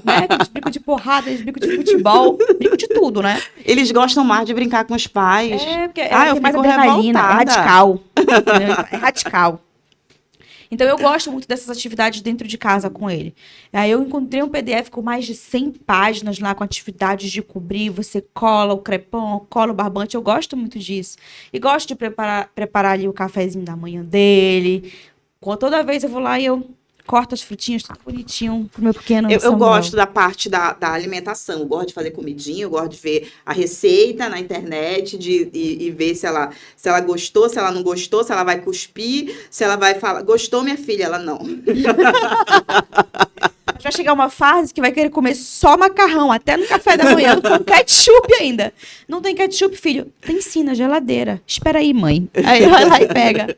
C: né? Eles brincam de porrada, eles brincam de futebol, brincam de tudo, né?
A: Eles gostam mais de brincar com os pais.
C: Porque
A: eu
C: tem mais
A: fico
C: adrenalina, é
A: revoltada.
C: radical. Entendeu? É radical. Então, eu gosto muito dessas atividades dentro de casa com ele. Aí, eu encontrei um PDF com mais de 100 páginas lá, com atividades de cobrir. Você cola o crepom, cola o barbante. Eu gosto muito disso. E gosto de preparar ali o cafezinho da manhã dele. Toda vez eu vou lá e eu corto as frutinhas, tudo bonitinho pro meu pequeno
A: Eu
C: Samuel.
A: gosto da parte da alimentação, eu gosto de fazer comidinha, eu gosto de ver a receita na internet e ver se ela gostou, se ela não gostou, se ela vai cuspir, se ela vai falar, gostou minha filha, ela não.
C: Vai chegar uma fase que vai querer comer só macarrão, até no café da manhã, com ketchup ainda. Não tem ketchup, filho? Tem sim na geladeira. Espera aí, mãe. Aí vai lá e pega.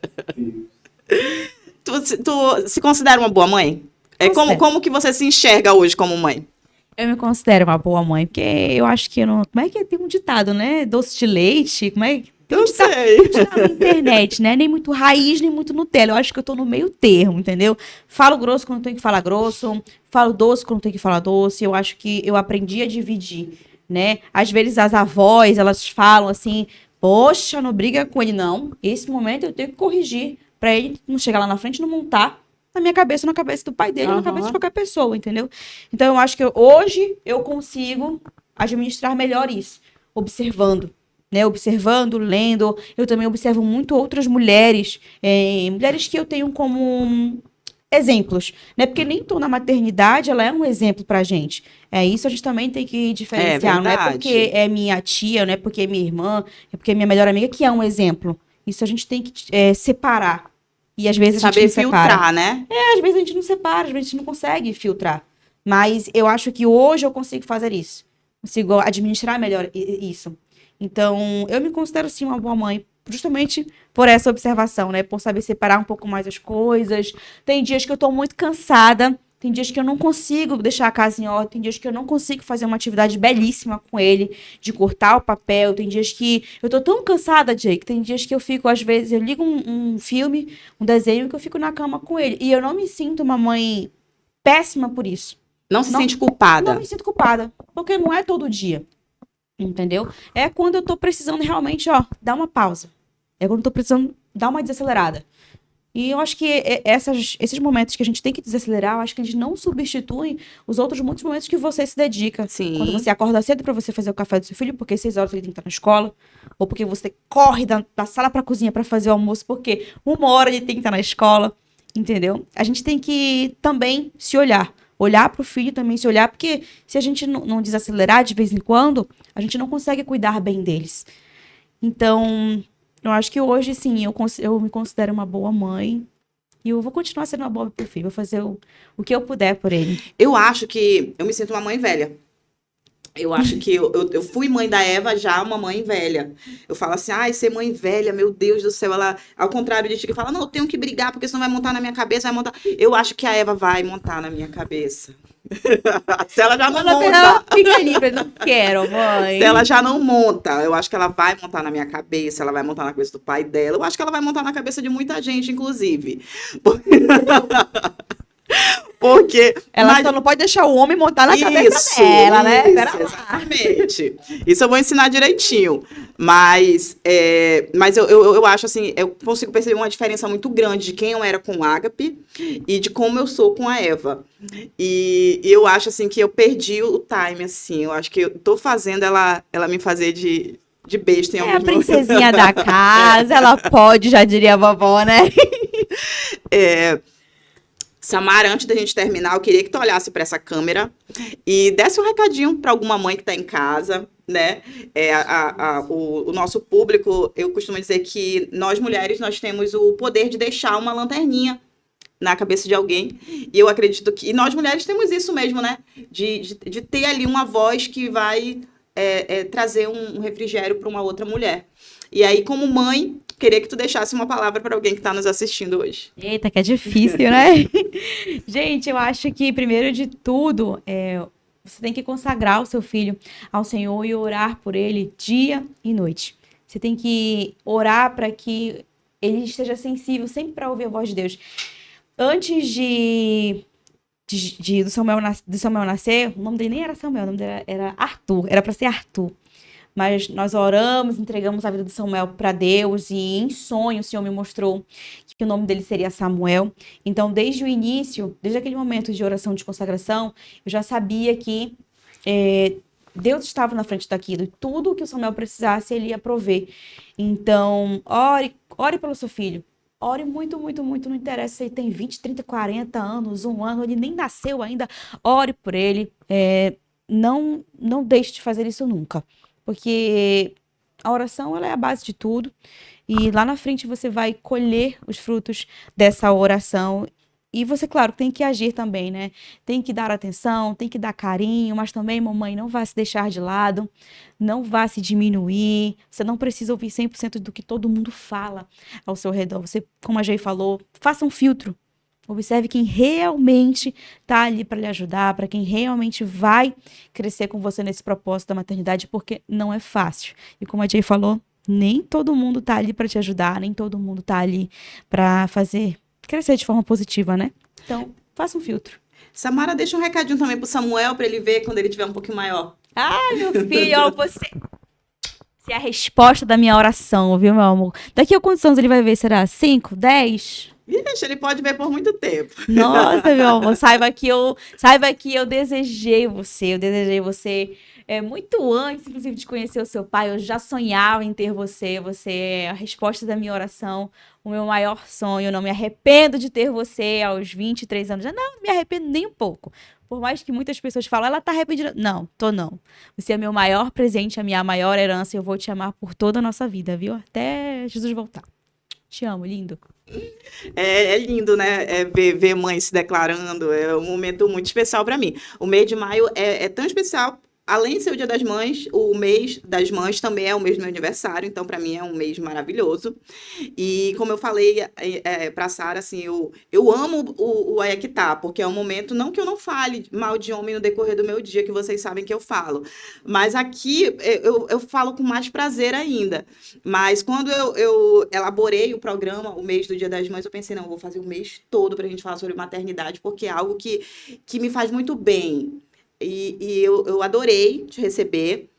A: Tu se considera uma boa mãe?
C: Considero.
A: Como que você se enxerga hoje como mãe?
C: Eu me considero uma boa mãe, porque eu acho que eu não... Como é que tem um ditado, né? Doce de leite, como é que... Tem um ditado na internet, né? Nem muito raiz, nem muito Nutella. Eu acho que eu tô no meio termo, entendeu? Falo grosso quando tenho que falar grosso, falo doce quando tenho que falar doce. Eu acho que eu aprendi a dividir, né? Às vezes as avós, elas falam assim, poxa, não briga com ele, não. Esse momento eu tenho que corrigir pra ele não chegar lá na frente e não montar na minha cabeça, na cabeça do pai dele, na cabeça de qualquer pessoa, entendeu? Então, eu acho que hoje eu consigo administrar melhor isso, observando, né? Observando, lendo. Eu também observo muito outras mulheres, mulheres que eu tenho como exemplos, né? Porque nem toda maternidade, ela é um exemplo pra gente. Isso a gente também tem que diferenciar. Não é porque é minha tia, não é porque é minha irmã, é porque é minha melhor amiga que é um exemplo. Isso a gente tem que separar. E às vezes a gente não separa.
A: Saber filtrar, né?
C: Às vezes a gente não separa, às vezes a gente não consegue filtrar. Mas eu acho que hoje eu consigo fazer isso. Consigo administrar melhor isso. Então, eu me considero, sim, uma boa mãe. Justamente por essa observação, né? Por saber separar um pouco mais as coisas. Tem dias que eu tô muito cansada. Tem dias que eu não consigo deixar a casa em ordem. Tem dias que eu não consigo fazer uma atividade belíssima com ele, de cortar o papel. Tem dias que eu tô tão cansada, Jake. Tem dias que eu fico, às vezes, eu ligo um filme, um desenho, que eu fico na cama com ele. E eu não me sinto uma mãe péssima por isso.
A: Não se sente culpada.
C: Não me sinto culpada. Porque não é todo dia. Entendeu? É quando eu tô precisando realmente, dar uma pausa. É quando eu tô precisando dar uma desacelerada. E eu acho que esses momentos que a gente tem que desacelerar, eu acho que a gente não substitui os outros muitos momentos que você se dedica.
A: Sim.
C: Quando você acorda cedo para você fazer o café do seu filho, porque 6 horas ele tem que estar na escola, ou porque você corre da sala para a cozinha para fazer o almoço, porque 1 hora ele tem que estar na escola, entendeu? A gente tem que também se olhar para o filho, também se olhar, porque se a gente não desacelerar de vez em quando, a gente não consegue cuidar bem deles. Então, eu acho que hoje, sim, eu me considero uma boa mãe. E eu vou continuar sendo uma boa mãe pro filho. Vou fazer o que eu puder por ele.
A: Eu acho que eu me sinto uma mãe velha. Eu acho que eu fui mãe da Eva já, uma mãe velha. Eu falo assim, ser mãe velha, meu Deus do céu. Ela, ao contrário de ti, que fala, não, eu tenho que brigar, porque senão vai montar na minha cabeça, vai montar. Eu acho que a Eva vai montar na minha cabeça. Se ela já não monta.
C: Fica livre, não quero, mãe.
A: Se ela já não monta, eu acho que ela vai montar na minha cabeça, ela vai montar na cabeça do pai dela. Eu acho que ela vai montar na cabeça de muita gente, inclusive. Porque
C: ela só não pode deixar o homem montar na cabeça dela, né?
A: Exatamente. Isso eu vou ensinar direitinho. Mas eu acho assim, eu consigo perceber uma diferença muito grande de quem eu era com o Ágape e de como eu sou com a Eva. E eu acho assim que eu perdi o time, assim. Eu acho que eu tô fazendo ela me fazer de besta em alguns momentos.
C: É a princesinha da casa, ela pode, já diria a vovó, né?
A: Samara, antes da gente terminar, eu queria que tu olhasse para essa câmera e desse um recadinho para alguma mãe que está em casa, né? O nosso público, eu costumo dizer que nós mulheres, nós temos o poder de deixar uma lanterninha na cabeça de alguém. E eu acredito que... E nós mulheres temos isso mesmo, né? De ter ali uma voz que vai trazer um refrigério para uma outra mulher. E aí, como mãe, queria que tu deixasse uma palavra para alguém que está nos assistindo hoje.
C: Eita, que é difícil, né? Gente, eu acho que, primeiro de tudo, você tem que consagrar o seu filho ao Senhor e orar por ele dia e noite. Você tem que orar para que ele esteja sensível sempre para ouvir a voz de Deus. Antes do Samuel nascer, o nome dele nem era Samuel, o nome dele era Arthur, era para ser Arthur. Mas nós oramos, entregamos a vida do Samuel para Deus e em sonho o Senhor me mostrou que o nome dele seria Samuel. Então, desde o início, desde aquele momento de oração de consagração, eu já sabia que Deus estava na frente daquilo. E tudo o que o Samuel precisasse, ele ia prover. Então, ore pelo seu filho. Ore muito, muito, muito. Não interessa se ele tem 20, 30, 40 anos, 1 ano, ele nem nasceu ainda. Ore por ele. Não deixe de fazer isso nunca. Porque a oração, ela é a base de tudo. E lá na frente você vai colher os frutos dessa oração. E você, claro, tem que agir também, né? Tem que dar atenção, tem que dar carinho, mas também, mamãe, não vá se deixar de lado, não vá se diminuir. Você não precisa ouvir 100% do que todo mundo fala ao seu redor. Você, como a Jay falou, faça um filtro. Observe quem realmente está ali para lhe ajudar, para quem realmente vai crescer com você nesse propósito da maternidade, porque não é fácil. E como a Jay falou, nem todo mundo está ali para te ajudar, nem todo mundo está ali para fazer crescer de forma positiva, né? Então, faça um filtro.
A: Samara, deixa um recadinho também pro Samuel, para ele ver quando ele tiver um pouquinho maior.
C: Ah, meu filho, ó, você é a resposta da minha oração, viu, meu amor? Daqui a quantos anos ele vai ver? Será 5, 10?
A: Ixi, ele pode ver por muito tempo.
C: Nossa, meu amor, saiba que eu desejei você muito antes, inclusive, de conhecer o seu pai. Eu já sonhava em ter você. Você é a resposta da minha oração, o meu maior sonho. Eu não me arrependo de ter você aos 23 anos. Não me arrependo nem um pouco. Por mais que muitas pessoas falam, ela tá arrependida. Não, tô não. Você é meu maior presente, a minha maior herança. Eu vou te amar por toda a nossa vida, viu? Até Jesus voltar. Te amo, lindo.
A: É lindo, né? Ver mãe se declarando. É um momento muito especial para mim. O mês de maio é tão especial. Além de ser o Dia das Mães, o mês das mães também é o mês do meu aniversário, então para mim é um mês maravilhoso. E como eu falei para Sara, assim, eu amo o Ayaquitá, porque é um momento, não que eu não fale mal de homem no decorrer do meu dia, que vocês sabem que eu falo, mas aqui eu falo com mais prazer ainda. Mas quando eu elaborei o programa, o mês do Dia das Mães, eu pensei, não, eu vou fazer o mês todo pra gente falar sobre maternidade, porque é algo que me faz muito bem. E eu adorei te receber.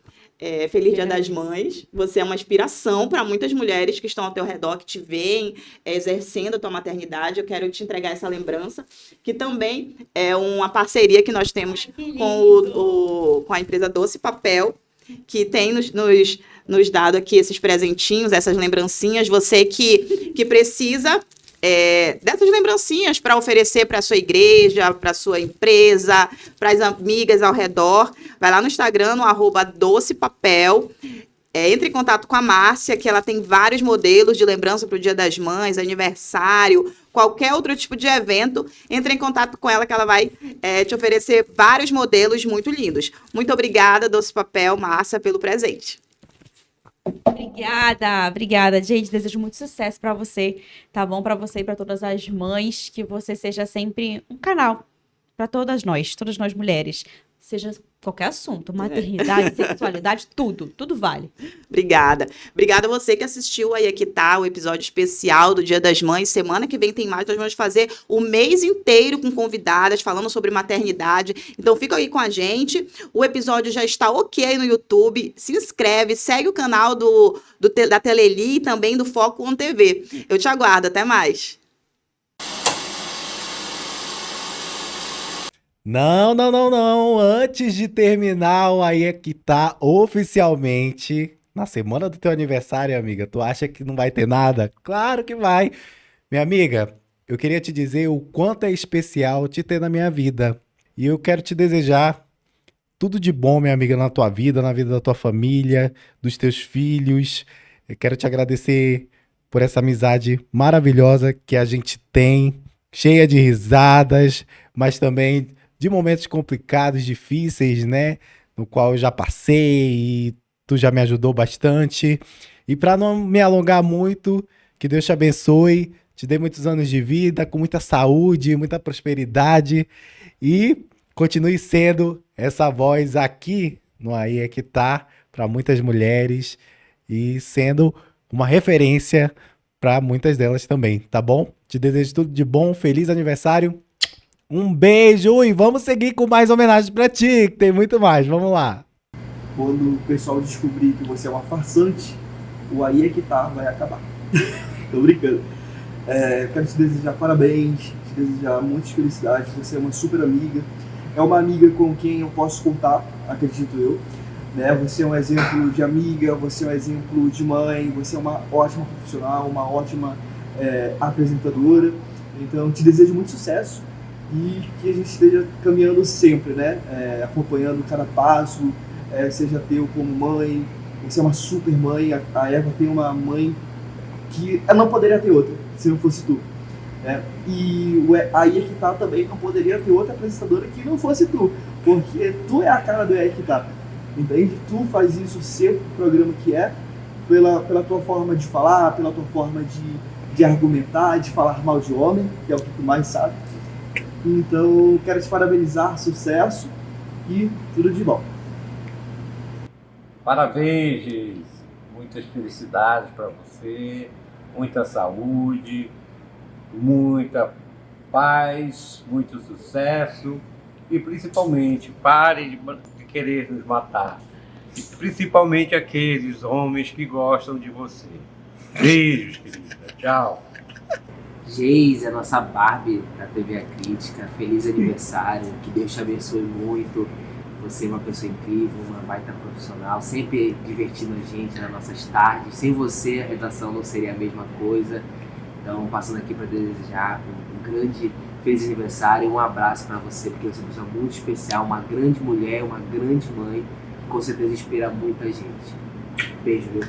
A: Feliz Dia das Mães. Você é uma inspiração para muitas mulheres que estão ao teu redor, que te veem exercendo a tua maternidade. Eu quero te entregar essa lembrança, que também é uma parceria que nós temos com a empresa Doce Papel, que tem nos dado aqui esses presentinhos, essas lembrancinhas. Você que precisa dessas lembrancinhas para oferecer para a sua igreja, para a sua empresa, para as amigas ao redor, vai lá no Instagram, no @docepapel, entre em contato com a Márcia, que ela tem vários modelos de lembrança para o Dia das Mães, aniversário, qualquer outro tipo de evento. Entre em contato com ela, que ela vai te oferecer vários modelos muito lindos. Muito obrigada, Doce Papel, Márcia, pelo presente.
C: Obrigada, gente. Desejo muito sucesso pra você, tá bom? Pra você e pra todas as mães, que você seja sempre um canal pra todas nós mulheres. Seja qualquer assunto, maternidade, sexualidade, tudo vale.
A: Obrigada. Obrigada a você que assistiu aí aqui tá o episódio especial do Dia das Mães. Semana que vem tem mais, nós vamos fazer o mês inteiro com convidadas falando sobre maternidade. Então fica aí com a gente. O episódio já está ok no YouTube. Se inscreve, segue o canal da Teleli e também do Foco On TV. Eu te aguardo, até mais.
D: Não. Antes de terminar o Aí É Que Tá oficialmente, na semana do teu aniversário, amiga, tu acha que não vai ter nada? Claro que vai. Minha amiga, eu queria te dizer o quanto é especial te ter na minha vida. E eu quero te desejar tudo de bom, minha amiga, na tua vida, na vida da tua família, dos teus filhos. Eu quero te agradecer por essa amizade maravilhosa que a gente tem. cheia de risadas, mas também de momentos complicados, difíceis, né? No qual eu já passei e tu já me ajudou bastante. E para não me alongar muito, que Deus te abençoe, te dê muitos anos de vida, com muita saúde, muita prosperidade e continue sendo essa voz aqui no Aí É Que Tá para muitas mulheres e sendo uma referência para muitas delas também, tá bom? Te desejo tudo de bom, feliz aniversário. Um beijo e vamos seguir com mais homenagens para ti, que tem muito mais. Vamos lá.
E: Quando o pessoal descobrir que você é uma farsante, o Aí É Que Tá vai acabar. Tô brincando. Quero te desejar parabéns, te desejar muitas felicidades. Você é uma super amiga. É uma amiga com quem eu posso contar, acredito eu. Né? Você é um exemplo de amiga, você é um exemplo de mãe, você é uma ótima profissional, uma ótima apresentadora. Então, te desejo muito sucesso e que a gente esteja caminhando sempre, né? Acompanhando cada passo, seja teu como mãe. Você é uma super mãe, a Eva tem uma mãe que não poderia ter outra, se não fosse tu. Né? E Aí É Que Tá também não poderia ter outra apresentadora que não fosse tu, porque tu é a cara do Aí É Que Tá. Entende? Tu faz isso ser o programa que é, pela tua forma de falar, pela tua forma de argumentar, de falar mal de homem, que é o que tu mais sabe. Então, quero te parabenizar, sucesso e tudo de bom.
F: Parabéns, Geis. Muitas felicidades para você, muita saúde, muita paz, muito sucesso e principalmente parem de querer nos matar. E principalmente aqueles homens que gostam de você. Beijos, querida. Tchau.
G: Geis, a nossa Barbie da TV A Crítica. Feliz aniversário, que Deus te abençoe muito. Você é uma pessoa incrível, uma baita profissional, sempre divertindo a gente nas nossas tardes. Sem você, a redação não seria a mesma coisa. Então, passando aqui para desejar um grande feliz aniversário e um abraço para você, porque você é uma pessoa muito especial, uma grande mulher, uma grande mãe, que com certeza inspira muita gente. Beijo, viu?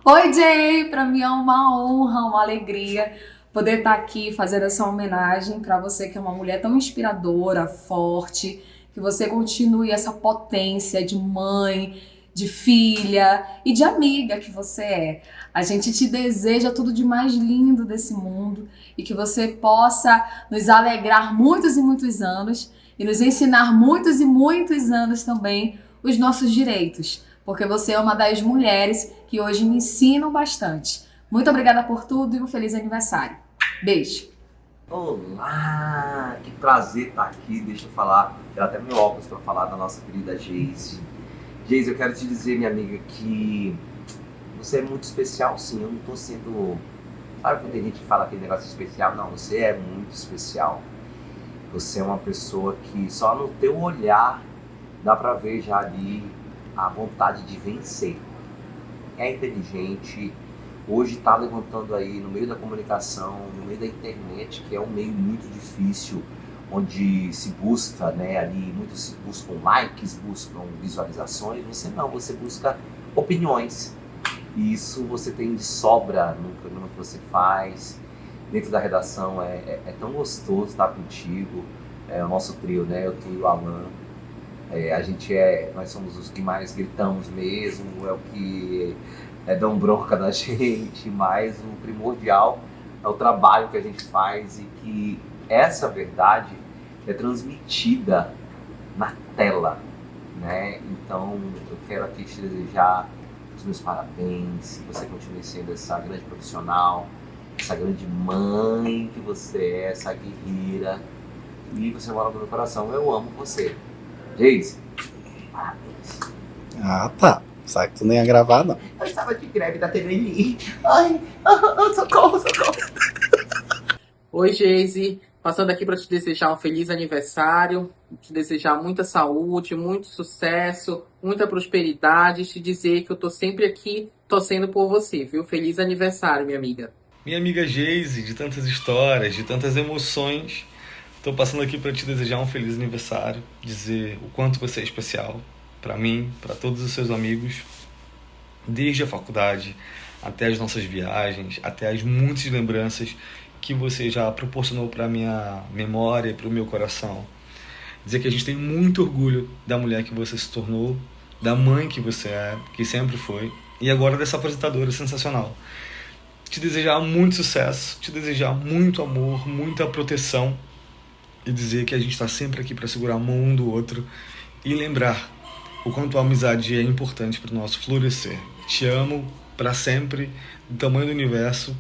H: Oi, Jay! Para mim é uma honra, uma alegria poder estar aqui fazendo essa homenagem para você, que é uma mulher tão inspiradora, forte, que você continue essa potência de mãe, de filha e de amiga que você é. A gente te deseja tudo de mais lindo desse mundo e que você possa nos alegrar muitos e muitos anos e nos ensinar muitos e muitos anos também os nossos direitos, porque você é uma das mulheres que hoje me ensinam bastante. Muito obrigada por tudo e um feliz aniversário. Beijo!
I: Olá, que prazer estar aqui. Deixa eu falar, eu até meu óculos para falar da nossa querida Geise. Geise, eu quero te dizer, minha amiga, que você é muito especial, sim. Eu não tô sendo... Sabe quando tem gente que fala aquele negócio especial? Não, você é muito especial. Você é uma pessoa que só no teu olhar dá pra ver já ali a vontade de vencer. É inteligente. Hoje está levantando aí no meio da comunicação, no meio da internet, que é um meio muito difícil, onde se busca, né, ali, muitos buscam likes, buscam visualizações. Você não, você busca opiniões. E isso você tem de sobra no programa que você faz. Dentro da redação é tão gostoso estar contigo. O nosso trio, né, eu, tu e o Alan. Nós somos os que mais gritamos mesmo, é o que dão bronca da gente, mas o primordial é o trabalho que a gente faz e que essa verdade é transmitida na tela, né? Então eu quero aqui te desejar os meus parabéns, que você continue sendo essa grande profissional, essa grande mãe que você é, essa guerreira, e você mora no meu coração. Eu amo você. Geise, parabéns.
D: Ah, tá. Sabe que tu nem ia gravar, não.
I: Eu estava de greve da TVNI. Ai, socorro, socorro.
J: Oi, Geise. Passando aqui para te desejar um feliz aniversário, te desejar muita saúde, muito sucesso, muita prosperidade, e te dizer que eu tô sempre aqui torcendo por você, viu? Feliz aniversário, minha amiga.
K: Minha amiga Geise, de tantas histórias, de tantas emoções, tô passando aqui para te desejar um feliz aniversário, dizer o quanto você é especial para mim, para todos os seus amigos, desde a faculdade até as nossas viagens, até as muitas lembranças que você já proporcionou para minha memória e para o meu coração. Dizer que a gente tem muito orgulho da mulher que você se tornou, da mãe que você é, que sempre foi, e agora dessa apresentadora sensacional. Te desejar muito sucesso, te desejar muito amor, muita proteção, e dizer que a gente está sempre aqui para segurar a mão um do outro e lembrar o quanto a amizade é importante para o nosso florescer. Te amo para sempre, do tamanho do universo.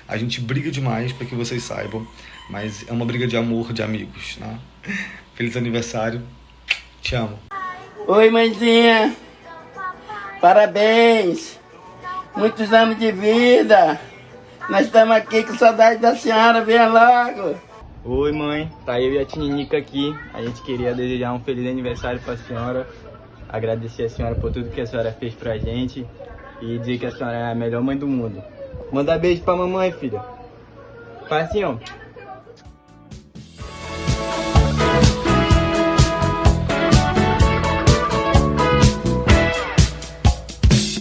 K: A gente briga demais, para que vocês saibam, mas é uma briga de amor, de amigos, né? Feliz aniversário, te amo.
L: Oi, mãezinha, parabéns, muitos anos de vida. Nós estamos aqui com saudade da senhora, venha logo.
M: Oi, mãe, tá eu e a Tininica aqui. A gente queria desejar um feliz aniversário para a senhora, agradecer a senhora por tudo que a senhora fez pra gente e dizer que a senhora é a melhor mãe do mundo. Manda beijo pra mamãe, filha. Faz assim, ó.